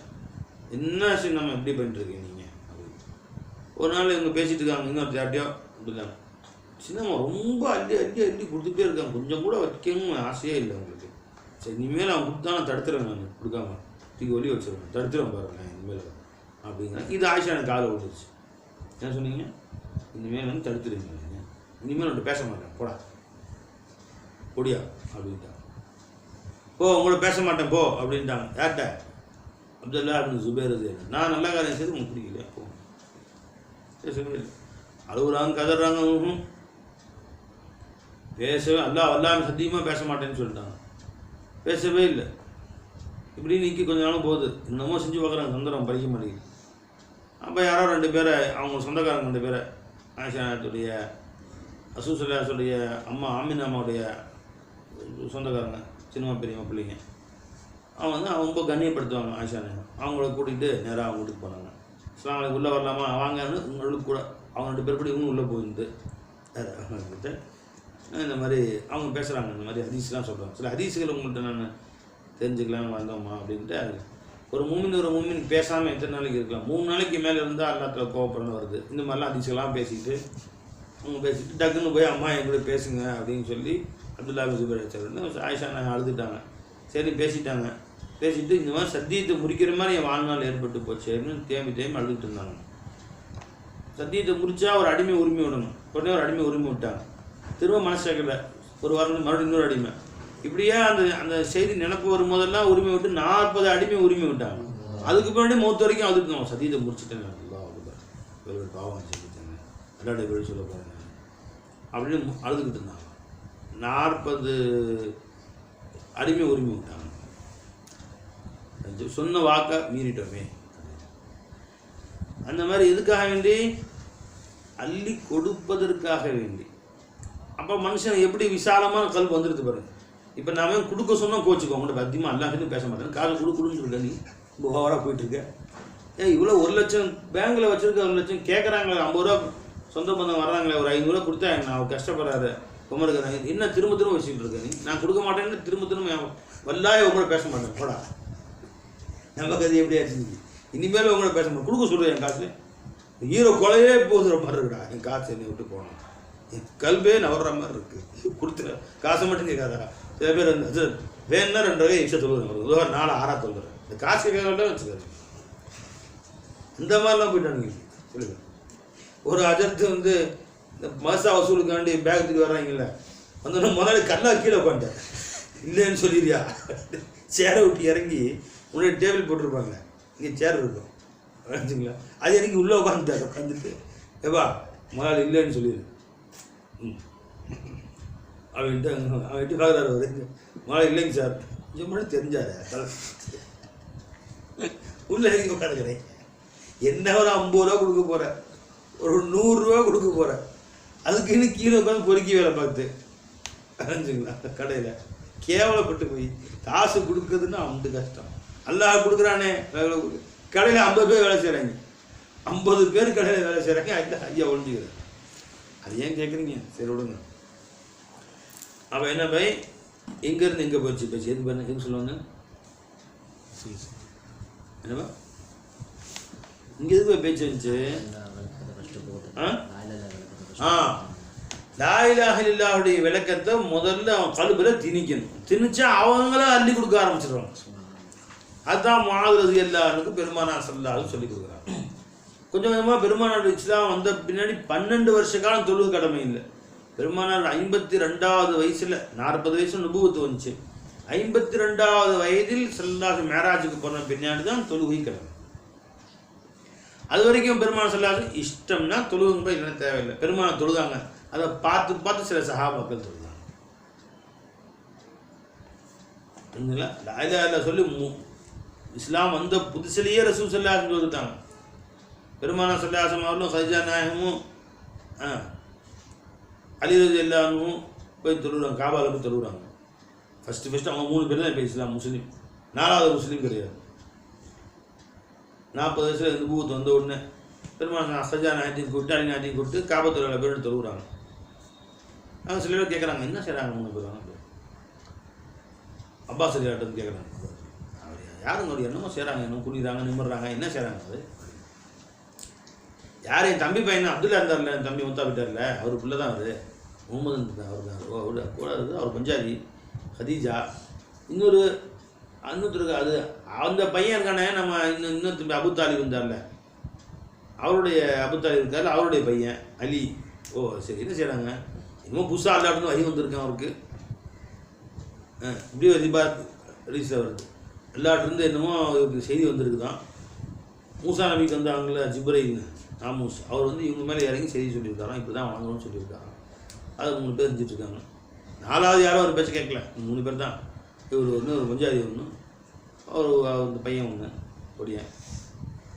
என்ன விஷயம் நம்ம எப்படி பண்ணிட்டுருக்கீங்க நீங்கள் அப்படின்னு. ஒரு நாள் இவங்க பேசிகிட்டு இருக்காங்க, இன்னொரு யார்ட்டையோ அப்படிதாங்க, சின்னம்மா ரொம்ப அள்ளி அள்ளி அள்ளி கொடுத்துட்டே இருக்காங்க, கொஞ்சம் கூட வைக்கணும் ஆசையே இல்லை உங்களுக்கு, சரி இனிமேல் அவன் கொடுத்தா நான் தடுத்துருவேன், நான் கொடுக்காம தூக்கி ஒலி வச்சுருவேன், தடுத்துருவேன் பாருங்க இனிமேல் அப்படிங்கிறேன். இது ஆயிஷா எனக்கு காலை விட்டுருச்சு. என்ன சொன்னீங்க, இனிமேல் வந்து தடுத்துருவீங்க, இனிமேல் நான் பேச மாட்டேன் போடா பொடியா அப்படின்ட்டாங்க. போ உங்களோட பேச மாட்டேன் போ அப்படின்ட்டாங்க. யார்கிட்ட, அப்துல்லா பின் சுபைர் ரலியல்லாஹு. நான் நல்ல காரியம் செய்து உங்களுக்கு பிடிக்கலையா போ, பேசவே இல்லை. அழுகுறாங்க, கதறாங்க, பேசவே அல்லாஹ் சத்தியமாக பேச மாட்டேன்னு சொல்லிட்டாங்க, பேசவே இல்லை. இப்படி நிற்கி கொஞ்ச நாளும் போகுது, இன்னமும் செஞ்சு பார்க்குறாங்க, சந்தரம் படிக்க மாட்டேங்குது. அப்போ யாரோ 2 பேரை, அவங்க சொந்தக்காரங்க 2 பேரை, ஆயிஷா நாயகத்துடைய ரசூலுல்லாஹிடைய அம்மா ஆமினா அம்மாவுடைய சொந்தக்காரங்க, சின்னம்மா பெரியம்மா பிள்ளைங்க, அவங்க ரொம்ப கண்ணியப்படுத்துவாங்க ஆயிஷா நாயகம். அவங்கள கூட்டிகிட்டு நேராக அவங்க வீட்டுக்கு போனாங்க. அஸ்ஸலாமு அலைக்கும் உள்ளே வரலாமா வாங்கன்னு உங்களுக்கு கூட அவங்க 2 பேர் கூட இவங்க உள்ளே போயிருந்து அவங்கக்கிட்ட இந்த மாதிரி அவங்க பேசுகிறாங்க, இந்த மாதிரி ஹதீஸ்லாம் சொல்கிறாங்க. சில ஹதீஸுகள் உங்கள்கிட்ட நான் தெரிஞ்சுக்கலான்னு வந்தோம்மா அப்படின்ட்டு. ஒரு மூமின் பேசாமல் எத்தனை நாளைக்கு இருக்கலாம், 3 நாளைக்கு மேலே இருந்தால் அல்லாஹ்வுல கோவப்படணும் வருது. இந்த மாதிரிலாம் ஹதீஸ்லாம் பேசிக்கிட்டு அவங்க பேசிட்டு டக்குன்னு போய் அம்மா என் கூட பேசுங்க அப்படின்னு சொல்லி அப்துல்லா பின் சுபைர் ரலியல்லாஹு ஆயிஷா நாயகம் அழுதுட்டாங்க. சரி பேசிட்டாங்க. பேசிட்டு இந்த மாதிரி சத்தியத்தை முறிக்கிற மாதிரி என் வாழ்நாள் ஏற்பட்டு போச்சுன்னு தேம்பி அழுதுட்டு இருந்தாங்க. சத்தியத்தை முறிச்சா ஒரு அடிமை உரிமை விடணும், உடனே ஒரு அடிமை உரிமை விட்டாங்க. திரும்ப மனசு கேட்கல, ஒரு வாரம் மறுபடியும் இன்னொரு அடிமை. இப்படியே அந்த செய்தி நினப்பு வரும்போதெல்லாம் உரிமை விட்டு 40 அடிமை உரிமை விட்டாங்க. அதுக்கு பின்னாடி மௌத்து வரைக்கும் அழுதுட்டு சத்தியத்தை முடிச்சுட்டேன், பாவம் செஞ்சுட்டேங்க, அல்லாஹ்வுடைய பேர் சொல்ல போகிறேன் அப்படின்னு அழுதுகிட்டு இருந்தாங்க. 40 அடிமை உரிமை விட்டாங்க. சொன்ன வாக்கை மீறிட்டோமே. அந்த மாதிரி எதுக்காக வேண்டி, அள்ளி கொடுப்பதற்காக வேண்டி. அப்போ மனுஷன் எப்படி விசாலமான கல்வி வந்துடுது பாருங்க. இப்போ நாம கொடுக்க சொன்னால் கோச்சுக்கோ, உங்கள்கிட்ட பத்தியமாக எல்லாத்தையும் பேச மாட்டேன், காசு கொடுன்னு இருக்க, நீ ரொம்ப ஓவராக போயிட்டுருக்க. இவ்வளோ 1,00,000 பேங்கில் வச்சுருக்க, 1,00,000 கேட்குறாங்களே, 50 ரூபா சொந்த பந்தம் வர்றாங்களே, ஒரு 500 ரூபா கொடுத்தா நான் கஷ்டப்படுறாரு குமருக்கு, என்ன திரும்ப வச்சுக்கிட்டு இருக்கேன், நீ நான் கொடுக்க மாட்டேன்னு திரும்ப வல்லாய் உங்களை பேச மாட்டேன் போடா. நமக்கு அது எப்படி ஆச்சு? இனிமேல் உங்களை பேச மாட்டேன், கொடுக்க சொல்கிறேன் என் காசு. ஹீரோ கொலையே போதுற மாதிரி இருக்குடா, என் காசு என்னை விட்டு போனோம், என் கல்வே நவர்ற மாதிரி இருக்குது, கொடுத்துற காசை மட்டும் கேட்காதா. சில பேர் வேணுன்னா 2 ரூபாய் எக்ஸ்ட்ரா சொல்லுவாங்க, ஒரு 4 6 சொல்கிறேன், இந்த காசு கேட்கலாம் வச்சுக்காரு. இந்த மாதிரிலாம் போயிட்டானுங்க சொல்லுங்கள். ஒரு அஜர்த்து வந்து இந்த மசா வசூலுக்காண்டி பேக் தூக்கி வர்றாங்கல்ல, வந்து முதல்ல கல்லா கீழே உட்காந்துட்டேன், இல்லைன்னு சொல்லிடுறியா, சேரை விட்டு இறங்கி முன்னாடி டேபிள் போட்டிருப்பாங்க, இங்கே சேர் இருக்கும் வச்சுங்களா, அது இறங்கி உள்ளே உட்காந்துட்டார். உட்காந்துட்டு ஏப்பா முதல்ல இல்லைன்னு சொல்லிடு அவன்ட்டு பார்க்குறாரு. அவர் முதல்ல இல்லைங்க சார், கொஞ்சம் மட்டும் தெரிஞ்சாரு உள்ளே இறங்கி உட்காந்துக்கிறேன். என்ன ஒரு 50 ரூபா கொடுக்க போகிறேன், ஒரு 100 ரூபா கொடுக்க போகிறேன், அதுக்கு இன்னும் கீழே உட்காந்து பொறுக்கி வேலை பார்த்து அறிஞ்சுங்களா. கடையில் கேவலப்பட்டு போய் காசு கொடுக்குறதுன்னா அம்பது கஷ்டம். அல்லாஹ் கொடுக்குறானே கடையில் 50 பேர் வேலை செய்கிறாங்க, 50 பேர் கடையில் வேலை செய்கிறாங்க, ஐயா ஒழிஞ்சுக்கிறார். அது ஏன் கேட்குறீங்க? சரி விடுங்க. அவன் என்ன பை எங்கேருந்து எங்கே போயிடுச்சு பேச்சு, எது பண்ண எதுக்கு சொல்லுவாங்க என்னப்பா இங்கே எது போய் பேச்சு வந்துச்சு? லா இலாஹ இல்லல்லாஹுடைய விளக்கத்தை முதல்ல அவன் கல்புல திணிக்கணும். திணிச்சா அவங்கள அள்ளி கொடுக்க ஆரம்பிச்சிடுவாங்க. அதுதான் முஆது ரலியல்லாஹு பெருமானார் ஸல்லல்லாஹு அலைஹி சொல்லி கொடுக்குறாங்க. கொஞ்சம் கொஞ்சமாக பெருமானார் இஸ்லாம் வந்த பின்னாடி 12 வருஷ காலம் தொழுகை கடமை இல்லை. பெருமானார் 52வது வயசில் 40 வயசு நுபுவத்து வந்துச்சு. 52வது வயதில் ஸல்லல்லாஹு மேராஜுக்கு போன பின்னாடி தான் தொழுகை கடமை. அது வரைக்கும் பெருமானார் ஸல்லல்லாஹு இஷ்டம்னா தொழுகுங்க, இல்லைன்னா தேவையில்லை. பெருமானார் தொழுதாங்க, அதை பார்த்து பார்த்து சில சஹாபாக்கள் தொழுதாங்க. லா இலாஹ இல்லல்லாஹ் சொல்லி இஸ்லாம் வந்த புதுசிலேயே ரசூல் ஸல்லல்லாஹு அலைஹி சொல்லிட்டாங்க. பெருமானார் ஸல்லல்லாஹு அலைஹி அவர்களும் ஹதீஜா நாயகமும் அலி ரலியல்லாஹு அன்ஹு போய் தொழுகிறாங்க, காபாவில் போய் தொழுகிறாங்க. ஃபஸ்ட்டு அவங்க 3 பேர் தான் இப்போ இஸ்லாம் முஸ்லீம், 4வது முஸ்லீம் கிடையாது. 40 வயசில் நுபுவத் வந்த உடனே பெருமானார் ஹதீஜா நாயகத்தையும் கூப்பிட்டு அலி நாயகத்தையும் கூப்பிட்டு காபத்துல் பேர் தொழுகிறாங்க. அவங்க சில பேர் கேட்குறாங்க, என்ன செய்கிறாங்க 3 பேரும்? அப்பாஸ் அலியாட்டம் கேட்குறாங்க, அவர் யாருங்க அவர் என்னமோ செய்கிறாங்க, என்ன குடிக்கிறாங்க, நிமிடுறாங்க, என்ன செய்கிறாங்க? அது யார்? என் தம்பி பையன் அப்துல்லா இருந்தார்ல, என் தம்பி முத்தா விட்டார்ல, அவர் பிள்ளை தான் அது, முகமது தான் அவர் தான் கூட அவர் பஞ்சாபி ஹதீஜா. இன்னொருத்தருக்கு அது அந்த பையன் இருக்கானே, நம்ம இன்னொரு தம்பி அபு தாலிப் இருந்தார்ல, அவருடைய அபு தாலிப் இருக்கார், அவருடைய பையன் அலி. ஓ சரி, என்ன செய்கிறாங்க? இன்னும் புதுசாக அல்லாட்டுன்னு வழி வந்திருக்கேன் அவருக்கு, இப்படி ரிபாத் ரீஸாக வருது, எல்லாட்டிருந்து என்னமோ இவருக்கு செய்தி வந்திருக்குதான். மூசா நபிக்கு வந்து அவங்கள ஜிப்ரைல் நாமூஸ் அவர் வந்து இவங்க மேலே இறங்கி செய்தி சொல்லியிருக்காராம், இப்படி தான் வாங்கணும்னு சொல்லியிருக்காங்க. அது 3 பேர் இருந்துட்டுருக்காங்க. 4வது யாரும் ஒரு பேச்சு கேட்கல, 3 பேர் தான். இவர் ஒன்று, ஒரு பஞ்சாதி ஒன்று, அந்த பையன் ஒன்று பொடியன்,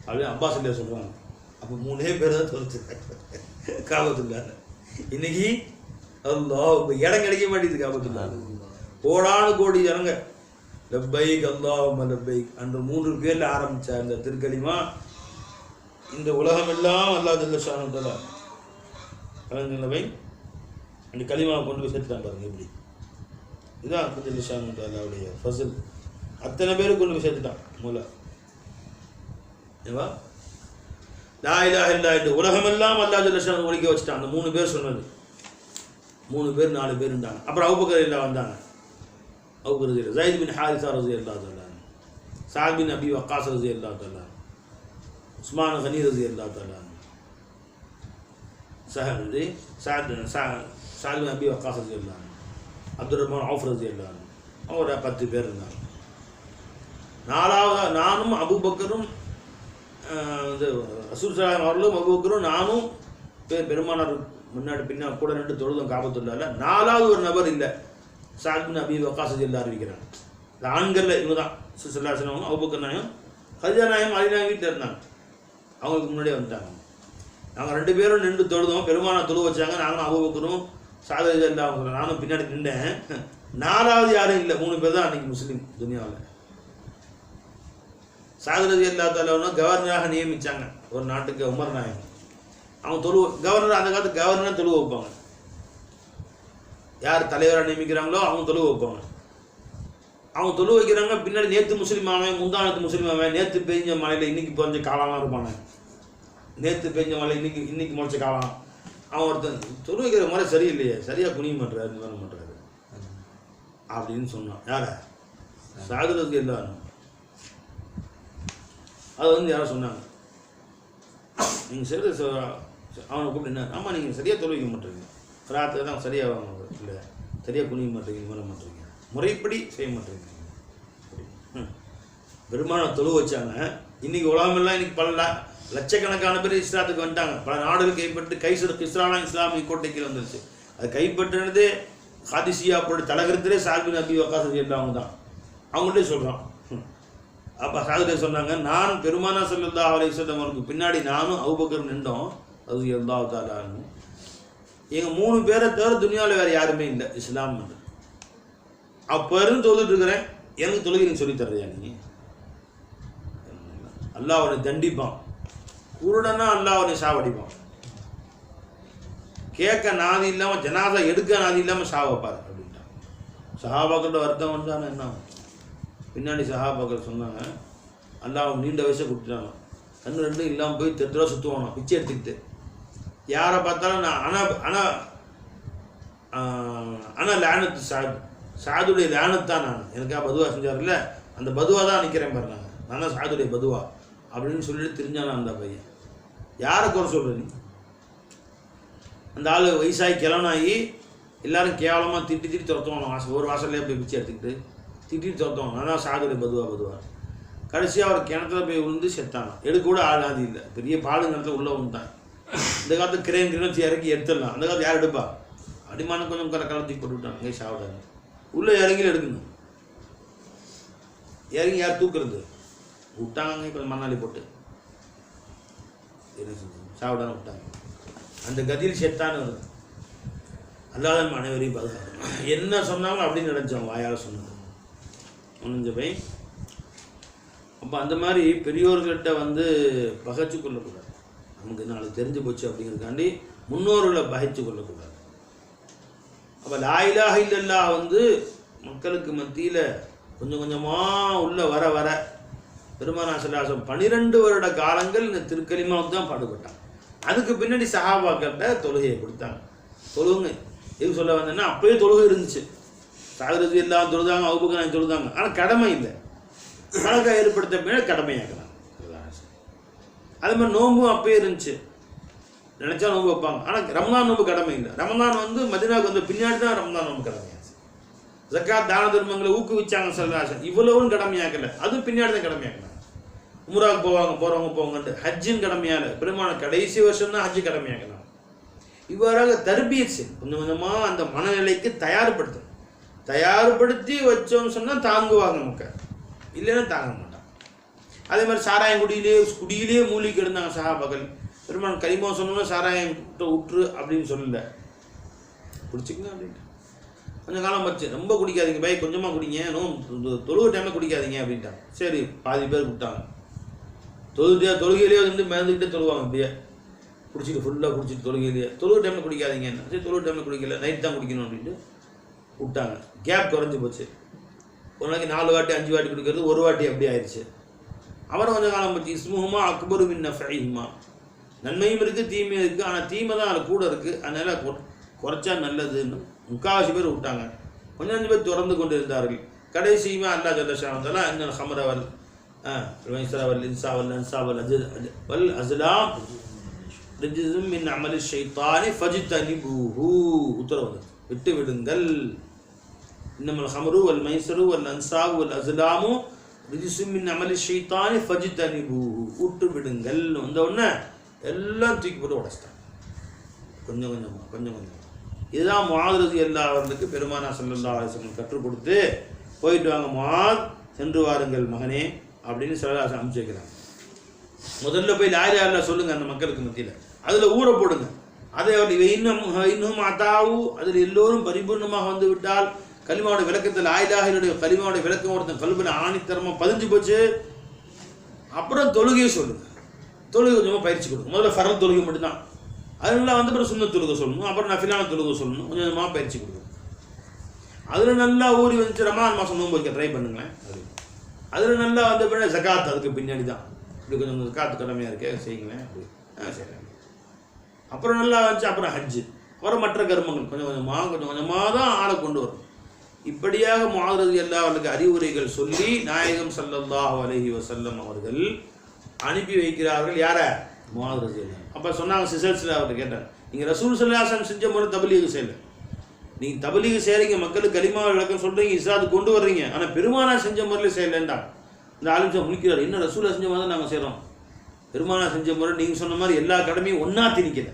அப்படியே அப்பாஸ் இல்லையா சொல்கிறாங்க. அப்போ 3 பேர் தான் தொலைச்சிருக்காங்க காபத்துல்லா. இன்னைக்கு அல்லாஹ் இப்போ இடம் கிடைக்க மாட்டேங்குது காபத்துல்லா. கோடானு கோடி ஜனங்க லப்பைக் அல்லாஹும்ம லப்பைக் அந்த 3 பேரில் ஆரம்பித்த அந்த திருக்கலிமா இந்த உலகமெல்லாம் அல்லாஹ் ஜல்ல ஷானஹு தஆலா அலங்கலவை அந்த கலிமாவை கொண்டு போய் சேர்த்துட்டான் பாருங்க. எப்படி இதுதான் அல்லாஹ் ஜல்ல ஷானஹு தஆலாவுடைய ஃபஸ்ல். அத்தனை பேருக்கு கொண்டு போய் சேர்த்துட்டான் மூல. ஏவா லா இலாஹ இல்லல்லாஹ் இந்த உலகமெல்லாம் அல்லாஹ் ஜல்ல ஷானஹு ஒழிக்க வச்சுட்டான். அந்த 3 பேர் சொன்னது 3 பேர் 4 பேர் இருந்தாங்க. அப்புறம் அபூபக்கர் ரலியல்லாஹு வந்தாங்க. அபூபக்கர் ரலியல்லாஹு, ஸைத் பின் ஹாரிஸா ரலியல்லாஹு தஆலா, சஅத் பின் அபி வக்காஸ் ரலியல்லாஹு தஆலா, உஸ்மான் கனி ரலியல்லாஹு தஆலா, சஅத் பின் அபி வக்காஸ் ரலியல்லாஹு, அப்துர் ரஹ்மான் அவுஃப் ரலியல்லாஹு, ஒரு 10 பேர் இருந்தாங்க. 4வது நானும் அபூபக்கரும் ரசூல் ஸல்லல்லாஹு அலைஹி அவர்களும் அபூபக்கரும் நானும் பெருமானார் முன்னாடி பின்னா கூட 2 தொழுதும் காபத்துல்லாஹ்ல. 4வது ஒரு நபர் இல்லை, சஅத் பின் அபி வக்காஸ் ரலியல்லாஹு அறிவிக்கிறாங்க. இந்த ஆண்களில் இவங்க தான் ஸல்லல்லாஹு அலைஹி வஸல்லம், அபூபக்கர் நாயகம், ஹதீஜா நாயகம், அலி நாயகம் வீட்டில் இருந்தாங்க. அவங்களுக்கு முன்னாடியே வந்துட்டாங்க. நாங்கள் 2 பேரும் நின்று தொழுதோம், பெருமானார் தொழு வச்சாங்க. நாங்களும் அபூபக்கரும் சஅத் ரலியல்லாஹு அன்ஹு நானும் பின்னாடி நின்றேன். 4வது யாரும் இல்லை, 3 பேர் தான் அன்றைக்கி முஸ்லீம் துனியாவில். சஅத் ரலியல்லாஹு தஆலா கவர்னராக நியமித்தாங்க ஒரு நாட்டுக்கு, உமர் நாயகம். அவங்க கவர்னர், அந்த காலத்து கவர்னர் தொழுவ வைப்பாங்க. யார் தலைவராக நியமிக்கிறாங்களோ அவங்க தொழுவ வைப்பாங்க. அவங்க தொழு வைக்கிறாங்க, பின்னாடி நேற்று முஸ்லீம் ஆவேன், முந்தானத்து முஸ்லீம் ஆவேன், நேற்று பெஞ்ச மழையில் இன்னைக்கு பொஞ்ச காலம்லாம் இருப்பானே, நேற்று பெஞ்ச மழை இன்னைக்கு முளைச்ச காலம். அவன் ஒருத்தன் தொழு வைக்கிற முறை சரியில்லையே, சரியாக குனிய மாட்டுறாரு, இது பண்ண மாட்டுறாரு அப்படின்னு சொன்னான். யார சாதுரத்துக்கு எல்லாரும் அது வந்து யாரும் சொன்னாங்க, நீங்கள் சரி அவனை கூப்பிட்டு என்ன, ஆமாம் நீங்கள் சரியாக தொழு வைக்க மாட்டேறீங்க, ராத்திரி தான் சரியாக இல்லை, சரியாக குனிய மாட்டேங்க, வர மாட்டேங்க, முறைப்படி செய்ய மாட்டேங்க. பெருமான தொழு வச்சாங்க. இன்றைக்கி உலகமெல்லாம் இன்றைக்கி பல லட்சக்கணக்கான பேர் இஸ்லாத்துக்கு வந்துட்டாங்க. பல நாடுகள் கைப்பற்றி கைசர் கிஸ்ரானா இஸ்லாமிய கோட்டைக்கு வந்துருச்சு. அது கைப்பற்றினது ஹாதிசியா போட்டு தலைகரத்திலே சால்பின் அபி வக்காஸ் எல்லாவங்க தான். அவங்கள்டே சொல்கிறான். அப்போ சாதுரே சொன்னாங்க, நான் பெருமானா ஸல்லல்லாஹு அலைஹி வஸல்லம் அவருக்கு பின்னாடி நானும் அபூபக்கர் நின்றோம், அது அல்லாஹ் தஆலா. எங்கள் 3 பேரை தவிர துனியாவில் வேறு யாருமே இல்லை இஸ்லாம். அப்போ இருந்து தொழுதுட்டு இருக்கிறேன், எனக்கு தொழுகிறேன்னு சொல்லி தர்றியா நீ? அல்லாஹ் அவனை தண்டிப்பான், குருடனா அல்லாஹ் அவனை சாவடிப்பான், கேட்க நாதி இல்லாமல் ஜனாதா எடுக்க நாதி இல்லாமல் சாவப்பார் அப்படின்ட்டான். சஹாபாக்களோட வருத்தம் வந்தானே என்ன? பின்னாடி சஹாபாக்கள் சொன்னாங்க, அல்லாஹ் நீண்ட வயசை கொடுத்துட்டாங்க, கண்ணு ரெண்டும் இல்லாமல் போய் தெருவா சுற்றுவானோ பிச்சை எடுத்துக்கிட்டு. யாரை பார்த்தாலும் நான் ஆனால் லேனத்து சாதுடைய லேனத்தான் நான், எனக்கா பதுவா செஞ்சார்ல, அந்த பதுவா தான் நிற்கிறேன் பாரு, நான் தான் சாதுடைய பதுவா அப்படின்னு சொல்லிட்டு தெரிஞ்சானா அந்த பையன். யாரை குறை சொல்ற நீ? அந்த ஆள் வயசாகி கிளவனாகி எல்லாரும் கேவலமாக திட்டி துரத்துவானோ, ஒரு வாசல்லே போய் பிச்சை எடுத்துக்கிட்டு திட்டி துரத்துவானோ, நான் தான் சாதுடைய பதுவா. கடைசியாக அவர் கிணத்துல போய் விழுந்து செத்தானா. எடுக்க கூட ஆளாதி இல்லை, பெரிய பாடு கிணத்துல உள்ளே வந்துட்டான். இந்த காலத்து கிரேன் இறக்கி எடுத்துடலாம், அந்த காலத்து யார் எடுப்பா? அடிமான கொஞ்சம் கலத்தி போட்டு விட்டாங்க, அங்கே சாப்பிடாங்க. உள்ளே இறங்கில எடுக்கணும், இறங்கி யார் தூக்குறது? விட்டாங்க கொஞ்சம் மண்ணாளி போட்டு சாப்பிடாம விட்டாங்க. அந்த கதியில் செத்தான்னு வருது. அல்லாத அனைவரையும் பாதுகாக்கணும். என்ன சொன்னாலும் அப்படின்னு நினைச்சோம், வாயால் சொன்னது ஒன்று போய். அப்போ அந்த மாதிரி பெரியோர்கள்ட்ட வந்து பகைச்சு கொள்ளக்கூடாது. நமக்கு நாளைக்கு தெரிஞ்சு போச்சு அப்படிங்கிறதுக்காண்டி முன்னோர்களை பகைச்சு கொள்ளக்கூடாது. அப்போ லா இலாஹ இல்லல்லாஹ் வந்து மக்களுக்கு மத்தியில் கொஞ்சம் கொஞ்சமாக உள்ள வர வர பெருமானா ஸல்லல்லாஹு அலைஹி வஸல்லம் 12 வருட காலங்கள் இந்த திருக்கலிமாவுக்கு தான் பாடுபட்டாங்க. அதுக்கு பின்னாடி சஹாபாக்கிட்ட தொழுகையை கொடுத்தாங்க. தொழுகுங்க எதுக்கு சொல்ல வந்தேன்னா, அப்போயே தொழுகை இருந்துச்சு. சாதுரது எல்லாம் தொழுதாங்க, அபூபக்கர் தொழுதாங்க, ஆனால் கடமை இல்லை. பழக்கம் ஏற்படுத்த பின்னாடி கடமையாக்கலாம். அதே மாதிரி நோம்பும் அப்பயே இருந்துச்சு, நினைச்சா நோம்பு வைப்பாங்க, ஆனால் ரமலான் நோம்பு கடமை இல்லை. ரமலான் வந்து மதீனாவுக்கு வந்து பின்னாடி தான் ரமலான் நோம்பு கடமையாச்சு. ஜக்காத் தான தர்மங்களை ஊக்குவிச்சாங்க ஸல்லல்லாஹு அலைஹி வஸல்லம், இவ்வளவும் கடமையாக்கல, அது பின்னாடி தான் கடமையாக்கல. உம்ராவுக்கு போறவங்க போவாங்கன்ட்டு ஹஜ்ஜின் கடமையால பெருமான கடைசி வருஷம் தான் ஹஜ்ஜு கடமையாக்கலாம். இவ்வாறாக தர்பியத் கொஞ்சம் கொஞ்சமாக அந்த மனநிலைக்கு தயார்படுத்தி வச்சோம்னு சொன்னால் தாங்குவாங்க மக்கள், இல்லைன்னா தாங்க மாட்டான். அதே மாதிரி சாராயம் குடியிலே மூலிக்கு இருந்தாங்க சஹாபாக்கள். பெருமான் கலிமா சொன்னோன்னா சாராயம் விட்டுரு அப்படின்னு சொல்லல, குடிச்சுக்கங்க அப்படின்ட்டு. கொஞ்சம் காலம் வச்சு ரொம்ப குடிக்காதீங்க பை, கொஞ்சமாக குடிங்க, தொழுகை டைமில் குடிக்காதீங்க அப்படின்ட்டாங்க. சரி, பாதி பேர் விட்டாங்க. தொழுகையிலேயே வந்து மிதந்துக்கிட்டே தொழுவாங்க, அப்படியே குடிச்சிட்டு ஃபுல்லாக குடிச்சிட்டு தொழுகை டைமில் குடிக்காதீங்கன்னு. சரி, தொழுகை டைமில் குடிக்கல, நைட் தான் குடிக்கணும் அப்படின்ட்டு விட்டாங்க. கேப் குறைஞ்சி போச்சு. ஒரு நாளைக்கு 4 வாட்டி 5 வாட்டி குடிக்கிறது 1 வாட்டி அப்படி ஆயிடுச்சு. அப்புறம் கொஞ்சம் காலம் பற்றி இஸ்முஹுமா அக்பரு மின் நஃபஇஹிமா, நன்மையும் இருக்குது தீமையும் இருக்குது, ஆனால் தீமை தான் அதில் கூட இருக்குது, அதனால் குறைச்சா நல்லதுன்னு முக்காவாசி பேர் விட்டாங்க. கொஞ்சம் பேர் தொடர்ந்து கொண்டு இருந்தார்கள். கடைசியுமே அல்லாஹ் ஜல்ல ஷானஹு இன்னல் ஹம்ர வல் மைஸர வல் இன்சா வல் அன்ஸா வல் அஸ்லாம் ரிஜ்ஸும் மின் அமலி ஷைத்தானி ஃபஜ்தனிபூஹு, உத்தரவு விட்டு விடுங்கள். இன்னமல் ஹம்ரு வல் மைஸரு வல் அன்ஸாபு வல் அஸ்லாமு ரிஜ்ஸும் மின் அமலி ஷைத்தானி ஃபஜ்தனிபூஹு, விட்டு விடுங்கள். வந்த உடனே எல்லாம் தூக்கி போட்டு உடைச்சிட்டாங்க, கொஞ்சம் கொஞ்சமாக. இதுதான் முஆத் ரலியல்லாஹு அவர்களுக்கு பெருமானா ஸல்லல்லாஹு அலைஹி வஸல்லம் கற்றுக் கொடுத்து, போயிட்டு வாங்க முஆத், சென்று வாருங்கள் மகனே அப்படின்னு ஸல்லல்லாஹு அலைஹி வஸல்லம் அனுப்பிச்சு வைக்கிறாங்க. முதல்ல போய் லா இலாஹா இல்லல்லாஹ் சொல்லுங்க அந்த மக்களுக்கு மத்தியில், அதில் ஊற போடுங்க. அதை இன்னும் அதாவு, அதில் எல்லோரும் பரிபூர்ணமாக வந்து விட்டால் கலிமாவோட விளக்கத்தில் லா இலாஹா இல்லல்லாஹ் கலிமாவோட விளக்கம் ஒருத்தன் கல்வியில் ஆணித்தரமாக பதிஞ்சு போச்சு. அப்புறம் தொழுகையை சொல்லுங்க, தொழுகை கொஞ்சமாக பயிற்சி கொடுங்க. முதல்ல ஃபர்ல் தொழுகை மட்டும்தான், அதனால வந்து அப்புறம் சுன்னத் தொழுகை சொல்லணும், அப்புறம் நஃபிலான தொழுகை சொல்லணும், கொஞ்சம் கொஞ்சமாக பயிற்சி கொடுக்கணும். அதில் நல்லா ஊறி வந்துச்சு, ரமலான் மாதம் நோன்பு வைக்க ட்ரை பண்ணுங்களேன். அதில் நல்லா வந்த பின்னாடி ஜகாத் அதுக்கு பின்னாடி தான், இப்படி கொஞ்சம் ஜகாத்து கடமையாக இருக்கே செய்யுங்களேன் அப்படி செய்யலாம். அப்புறம் நல்லா வந்துச்சு, அப்புறம் ஹஜ்ஜு, அப்புறம் மற்ற கர்மங்கள் கொஞ்சம் கொஞ்சமாக தான் ஆளை கொண்டு வரும். இப்படியாக முஆத் ரலியல்லாஹு அவர்களுக்கு அறிவுரைகள் சொல்லி நாயகம் ஸல்லல்லாஹு அலைஹி வஸல்லம் அவர்கள் அனுப்பி வைக்கிறார்கள். யாரை? முஆத் ரலியல்லாஹு. அப்போ சொன்னாங்க சிசல்ஸில் அவர்கிட்ட கேட்டாங்க, நீங்கள் ரசூல் ஸல்லல்லாஹு அலைஹி வஸல்லம் செஞ்ச முறை தபலீக் செய்யலை, நீங்கள் தபலீக் செய்கிறீங்க, மக்களுக்கு கலிமா விளக்கம் சொல்கிறீங்க, இஸ்லாத்துக்கு கொண்டு வர்றீங்க, ஆனால் பெருமானார் செஞ்ச முறையில் செய்யலைன்றாங்க. இந்த ஆலிம்சா முழிக்கிறார், என்ன ரசூலை செஞ்ச மாதிரி தான் நாங்கள் செய்கிறோம், பெருமானார் செஞ்ச முறை நீங்கள் சொன்ன மாதிரி எல்லா கடமையும் ஒன்றா திணிக்கல.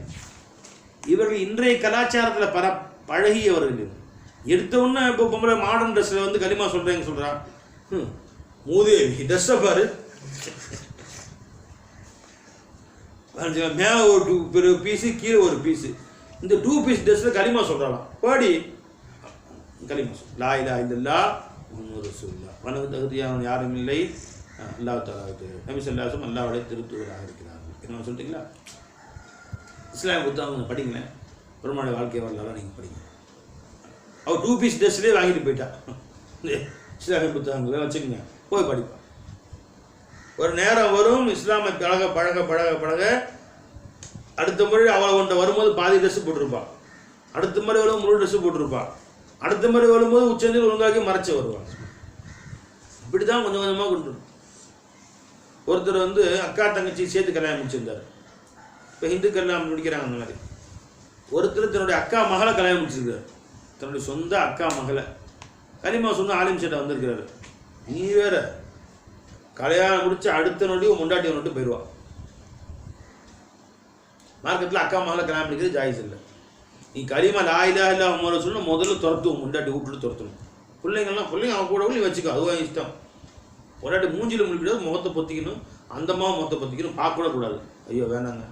இவர்கள் இன்றைய கலாச்சாரத்தில் பழகியவர்கள். எடுத்தவுடனே இப்போ பொம்பளை மாடர்ன் ட்ரெஸ்ஸில் வந்து கலிமா சொல்கிறேன்னு சொல்கிறான். மூதேவி ட்ரெஸ்ஸை பாரு, மேலே ஒரு பீஸு கீழே ஒரு பீஸு, இந்த 2 பீஸ் ட்ரெஸ்ஸில் கலிமா சொல்கிறாளாம். பாடி கலிமா சொல் லா இலாஹ இல்லல்லாஹ் முஹம்மது ரசூலுல்லாஹ், வணக்க தகுதியான யாரும் இல்லை, அல்லாஹ் தஆலா நபி ஸல்லல்லாஹு அலைஹி வஸல்லம் அல்லாஹ்வுடைய திருத்தூதராக இருக்கிறார்கள். என்ன சொல்லிட்டீங்களா? இஸ்லாமிய புத்தகம் படிங்களேன், பெருமாளுடைய வாழ்க்கை வரலாறு நீங்கள் படிங்க. அவள் 2 பீஸ் ட்ரெஸ்லேயே வாங்கிட்டு போயிட்டா. இஸ்லாமிய புத்தகங்களை வச்சுக்கோங்க, போய் படிப்பான். ஒரு நேரம் வரும், இஸ்லாமை பழக பழக பழக பழக அடுத்த முறை அவளை ஒன்றை வரும்போது பாதி ட்ரெஸ்ஸு போட்டிருப்பாள், அடுத்த முறை வரும் முழு ட்ரெஸ்ஸு போட்டிருப்பாள், அடுத்த முறை வரும்போது உச்சந்தில் ஒழுங்காக்கி மறைச்சி வருவாள். இப்படி தான் கொஞ்சம் கொஞ்சமாக கொண்டு வரும். ஒருத்தர் வந்து அக்கா தங்கச்சி சேர்த்து கல்யாணம் முடிச்சிருந்தார். இப்போ ஹிந்து கல்யாணம் முடிக்கிறாங்க அந்த மாதிரி. ஒருத்தர் தன்னுடைய அக்கா மகளை கல்யாணம் முடிச்சிருக்காரு, தன்னுடைய சொந்த அக்கா மகளை. கலிமா சொன்ன ஆலிம் சேட்டை வந்திருக்கிறாரு. நீ வேற கல்யாணம் முடிச்சு அடுத்த நொடி முண்டாட்டி நோட்டு போயிடுவான். மார்க்கெட்டில் அக்கா மகளை கல்யாணம் பண்ணிக்கிறது ஜாயிஸ் இல்லை. நீ கலிமா லா இலாஹ இல்லல்லாஹ் முஹம்மது ரசூலுல்லாஹ் முதல்ல துரத்துவோம், முண்டாட்டி விட்டுட்டு துரத்தணும். பிள்ளைங்க அவன் கூட நீ வச்சுக்கோ, அதுவும் இஷ்டம். பொண்டாட்டி மூஞ்சியில் முடிக்கிறது, முகத்தை பொத்திக்கணும், அந்தமாக முகத்தை பொத்திக்கணும், பார்க்க கூடாது. ஐயோ வேணாங்க,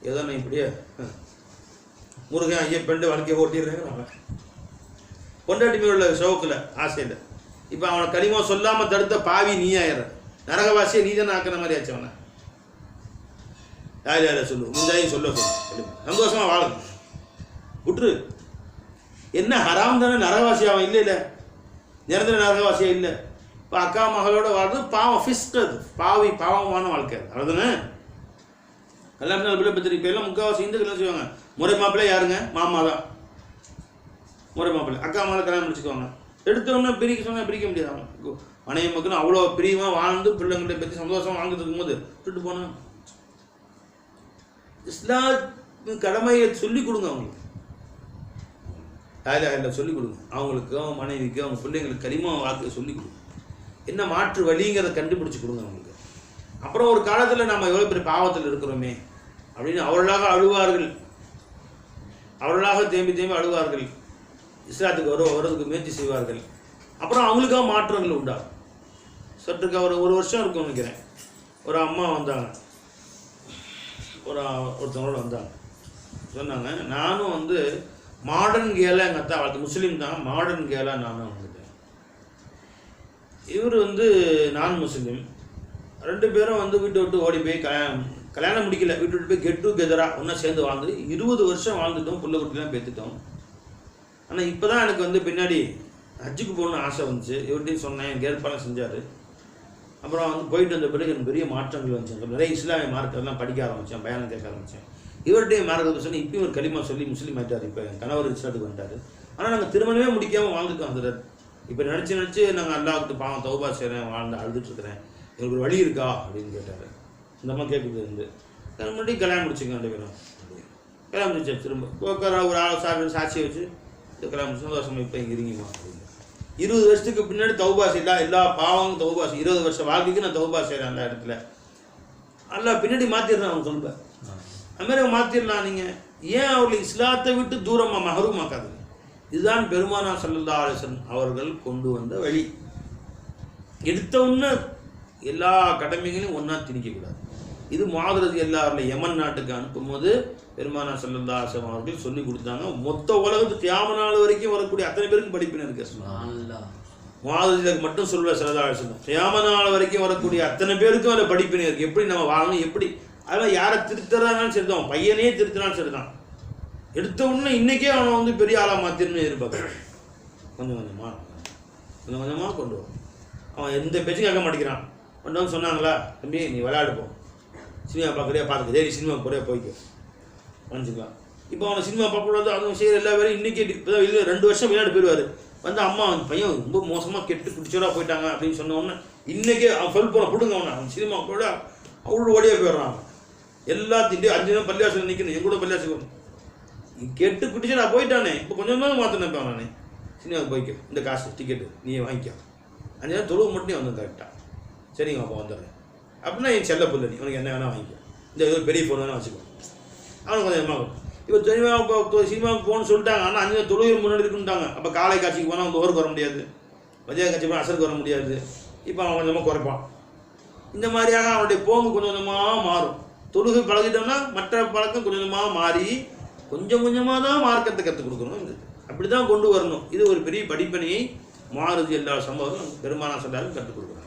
ஏதோ நான் இப்படியே முருகன் ஐயப்பண்டு வாழ்க்கையை ஓட்டிடுறேங்க. பொண்டாட்டி மேல உள்ள ஷவுக்கில் ஆசையில் இப்போ அவனை கலிமா சொல்லாமல் தடுத்த பாவி நீ ஆயிடுற, நரகவாசியை நீ தானே ஆக்கிற மாதிரி ஆச்சு. அவனை யார் யாரை சொல்லு, முந்தாயும் சொல்ல சொல்லு, சந்தோஷமாக வாழணும், விட்டுரு. என்ன ஹராம் தானே, நரகவாசி அவன் இல்லை இல்லை, நிரந்தர நரகவாசியா இல்லை. இப்போ அக்கா மகளோட வாழ்றது பாவம், ஃபிஸ்ட், அது பாவி பாவமான வாழ்க்கை. அதுதானே கல்யாணம் நாள் பிள்ளை பத்திரிக்கை. இப்போ எல்லாம் முக்கால்வாசி இந்துக்கள் என்ன செய்வாங்க, முறை மாப்பிள்ளை யாருங்க, மாமா தான் முறை மாப்பிள்ளை. அக்கா மகளை கல்யாணம் முடிச்சுக்குவாங்க. எடுத்தவொன்னே பிரிக்க சொன்னால் பிரிக்க முடியாது. அவங்க மனைவி மக்களும் அவ்வளோ பிரியமாக வாழ்ந்து பிள்ளைங்கிட்ட பற்றி சந்தோஷமாக வாழ்ந்துட்டு இருக்கும்போது விட்டுட்டு போனால் இஸ்லாம் கடமையை சொல்லிக் கொடுங்க. அவங்களுக்கு தாயில சொல்லிக் கொடுங்க, அவங்களுக்கு, அவங்க மனைவிக்கு, அவங்க பிள்ளைங்களுக்கு கலிமா வாழ்க்கையை சொல்லிக் கொடுங்க. என்ன மாற்று வழிங்கிறத கண்டுபிடிச்சி கொடுங்க அவங்களுக்கு. அப்புறம் ஒரு காலத்தில் நம்ம எவ்வளோ பெரிய பாவத்தில் இருக்கிறோமே அப்படின்னு அவர்களாக அழுவார்கள், அவர்களாக தேம்பி தேம்பி அழுவார்கள், இஸ்லாத்துக்கு வர்றதுக்கு முயற்சி செய்வார்கள். அப்புறம் அவங்களுக்காக மாற்றங்கள் உண்டாகும். சற்றுக்கு ஒரு வருஷம் இருக்கும்னு நினைக்கிறேன், ஒரு அம்மா வந்தாங்க, ஒருத்தவங்களோட வந்தாங்க. சொன்னாங்க, நானும் வந்து மாடர்ன் கேலாக எங்கள் அத்தா வளர்த்து, முஸ்லீம் தான், மாடர்ன் கேலாக நானும் வந்துட்டேன். இவர் வந்து நான் முஸ்லீம். 2 பேரும் வந்து வீட்டை விட்டு ஓடி போய் கல்யாணம் முடிக்கல, வீட்டு விட்டு போய் கெட் டுகெதராக ஒன்றா சேர்ந்து வாழ்ந்து 20 வருஷம் வாழ்ந்துட்டோம், புள்ள குட்டிலாம் பேத்துட்டோம். ஆனால் இப்போ தான் எனக்கு வந்து பின்னாடி ஹஜ்ஜுக்கு போகணுன்னு ஆசை வந்துச்சு. இவர்கிட்டையும் சொன்னேன், எங்கள் ஏற்பாடு செஞ்சார். அப்புறம் வந்து போயிட்டு வந்த பிறகு எனக்கு பெரிய மாற்றங்கள் வந்துச்சு. நிறைய இஸ்லாமிய மார்க்கெல்லாம் படிக்க ஆரம்பித்தேன், பயானம் கேட்க ஆரம்பித்தேன். இவர்கிட்டையும் மார்க்கத்தை சொன்னேன். இப்பயும் ஒரு கலிமா சொல்லி முஸ்லீம் ஆகிட்டார். இப்போ என் கணவர் இஸ்லாத்துக்கு வந்துட்டார். ஆனால் நாங்கள் திருமணமே முடிக்காமல் வாழ்ந்துட்டோம். அந்த இப்போ நினச்சி நாங்கள் அல்லாஹ்வுக்கு பாவம் தௌபா செய்கிறேன், வாழ்ந்து அழுதுட்டுருக்கிறேன், எனக்கு ஒரு வழி இருக்கா அப்படின்னு கேட்டார். இந்த அம்மா கேட்குது இருந்து முன்னாடி கல்யாணம் முடிச்சுங்க 2 பேரும். கல்யாணம் முடிச்சா திரும்ப ஒரு ஆள் சாட்சியை வச்சு கல்யாணம் முடிச்சு சந்தோஷமா இப்போ இங்கே இருங்கம்மா அப்படின்னு. 20 வருஷத்துக்கு பின்னாடி தௌபா செய்யலாம், எல்லா பாவமும் தௌபா செய்ய, 20 வருஷம் வாழ்க்கைக்கு நான் தௌபா செய்கிறேன். அந்த இடத்துல அல்ல பின்னாடி மாற்றிடுறேன். அவன் சொல்ல அது மாதிரி மாற்றிடலாம். நீங்கள் ஏன் அவர்கள் இஸ்லாத்தை விட்டு தூரமாக மஹரூமாக்காதுங்க. இதுதான் பெருமானார் ஸல்லல்லாஹு அலைஹி வஸல்லம் அவர்கள் கொண்டு வந்த வழி. எடுத்தவுடனே எல்லா கடமைகளையும் ஒன்றா திணிக்கக்கூடாது. இது முஆத் ரலியல்லாஹு அன்ஹு யமன் நாட்டுக்கு அனுப்பும்போது பெருமானார் ஸல்லல்லாஹு அலைஹி வஸல்லம் அவர்கள் சொல்லி கொடுத்தாங்க. மொத்த உலகத்து கியாமத் நாள் வரைக்கும் வரக்கூடிய அத்தனை பேருக்கும் படிப்பினை இருக்கு. முஆத் ரலியல்லாஹு மட்டும் சொல்லுவார் ஸல்லல்லாஹு அலைஹி வஸல்லம், கியாமத் நாள் வரைக்கும் வரக்கூடிய அத்தனை பேருக்கும் அதில் படிப்பினை இருக்குது. எப்படி நம்ம வாழணும், எப்படி அதெல்லாம் யாரை திருத்துறாலும் சரிதான், அவன் பையனே திருத்தினாலும் சரிதான். எடுத்த உடனே இன்றைக்கே அவனை வந்து பெரிய ஆளாக மாற்றிடணும்னு எதிர்பார்க்குறேன். கொஞ்சம் கொஞ்சமாக கொண்டு வரும். அவன் எந்த பேச்சும் கேட்க மாட்டேங்கிறான். கொண்டு வந்து சொன்னாங்களா, தம்பி நீ விளையாடுப்போம், சினிமா பார்க்குறியா பார்த்துக்க, சரி சினிமா போறியா போய்க்க நினச்சிக்கலாம். இப்போ அவனை சினிமா பார்க்கக்கூடாது, அதுவும் செய்கிற எல்லா வேலையும் இன்றைக்கி இப்போ 2 வருஷம் விளையாடு போயிடுவார். வந்து அம்மா பையன் ரொம்ப மோசமாக கெட்டு குடிச்சோடாக போயிட்டாங்க அப்படின்னு சொன்ன உடனே இன்றைக்கே அவன் சொல் போன பிடுங்க அவன் சினிமா கூட அவ்வளோ ஓடியே போயிடுறான். அவன் எல்லாத்தையும் 5 நிமிஷம் பள்ளியாசல் நிற்கணும், என் கூட பள்ளியாசல் கெட்டு குடிச்சோடா போயிட்டானே, இப்போ கொஞ்சம் தான் மாற்றினேன். இப்போ நான் சினிமாவுக்கு போய்க்க, இந்த காசு டிக்கெட்டு நீ வாங்கிக்க, 5 நேரம் தொழுவு மட்டும் வந்து கரெக்டாக சரிங்க அப்போ வந்துடுறேன் அப்படின்னா என் செல்ல பிள்ளை நீ உனக்கு என்ன வேணால் வாங்கிக்க, இந்த ஏதோ பெரிய ஃபோன் வேணால் வச்சுக்கோ. அவனுக்கு கொஞ்சம் எம்மாகும். இப்போ சினிமாவுக்கு போகணும்னு சொல்லிட்டாங்க, ஆனால் 5 நேரம் தொழுகை முன்னாடி இருக்குன்ட்டாங்க. அப்போ காலை காட்சிக்கு போனால் அவங்க ஓருக்கு வர முடியாது, மதிய காட்சி போனால் அசருக்கு வர முடியாது. இப்போ அவன் கொஞ்சமாக குறைப்பான். இந்த மாதிரியாக அவனுடைய போங்கு கொஞ்சம் கொஞ்சமாக மாறும். தொழுகை பழகிட்டோம்னா மற்ற பழக்கம் கொஞ்சம் கொஞ்சமாக மாறி கொஞ்சம் கொஞ்சமாக தான் மார்க்கத்தை கற்றுக் கொடுக்கணும். அப்படி தான் கொண்டு வரணும். இது ஒரு பெரிய படிப்பணியை மாறுது எல்லா சம்பவங்களும் பெருமானா சொல்லாலும் கற்றுக் கொடுக்குறாங்க.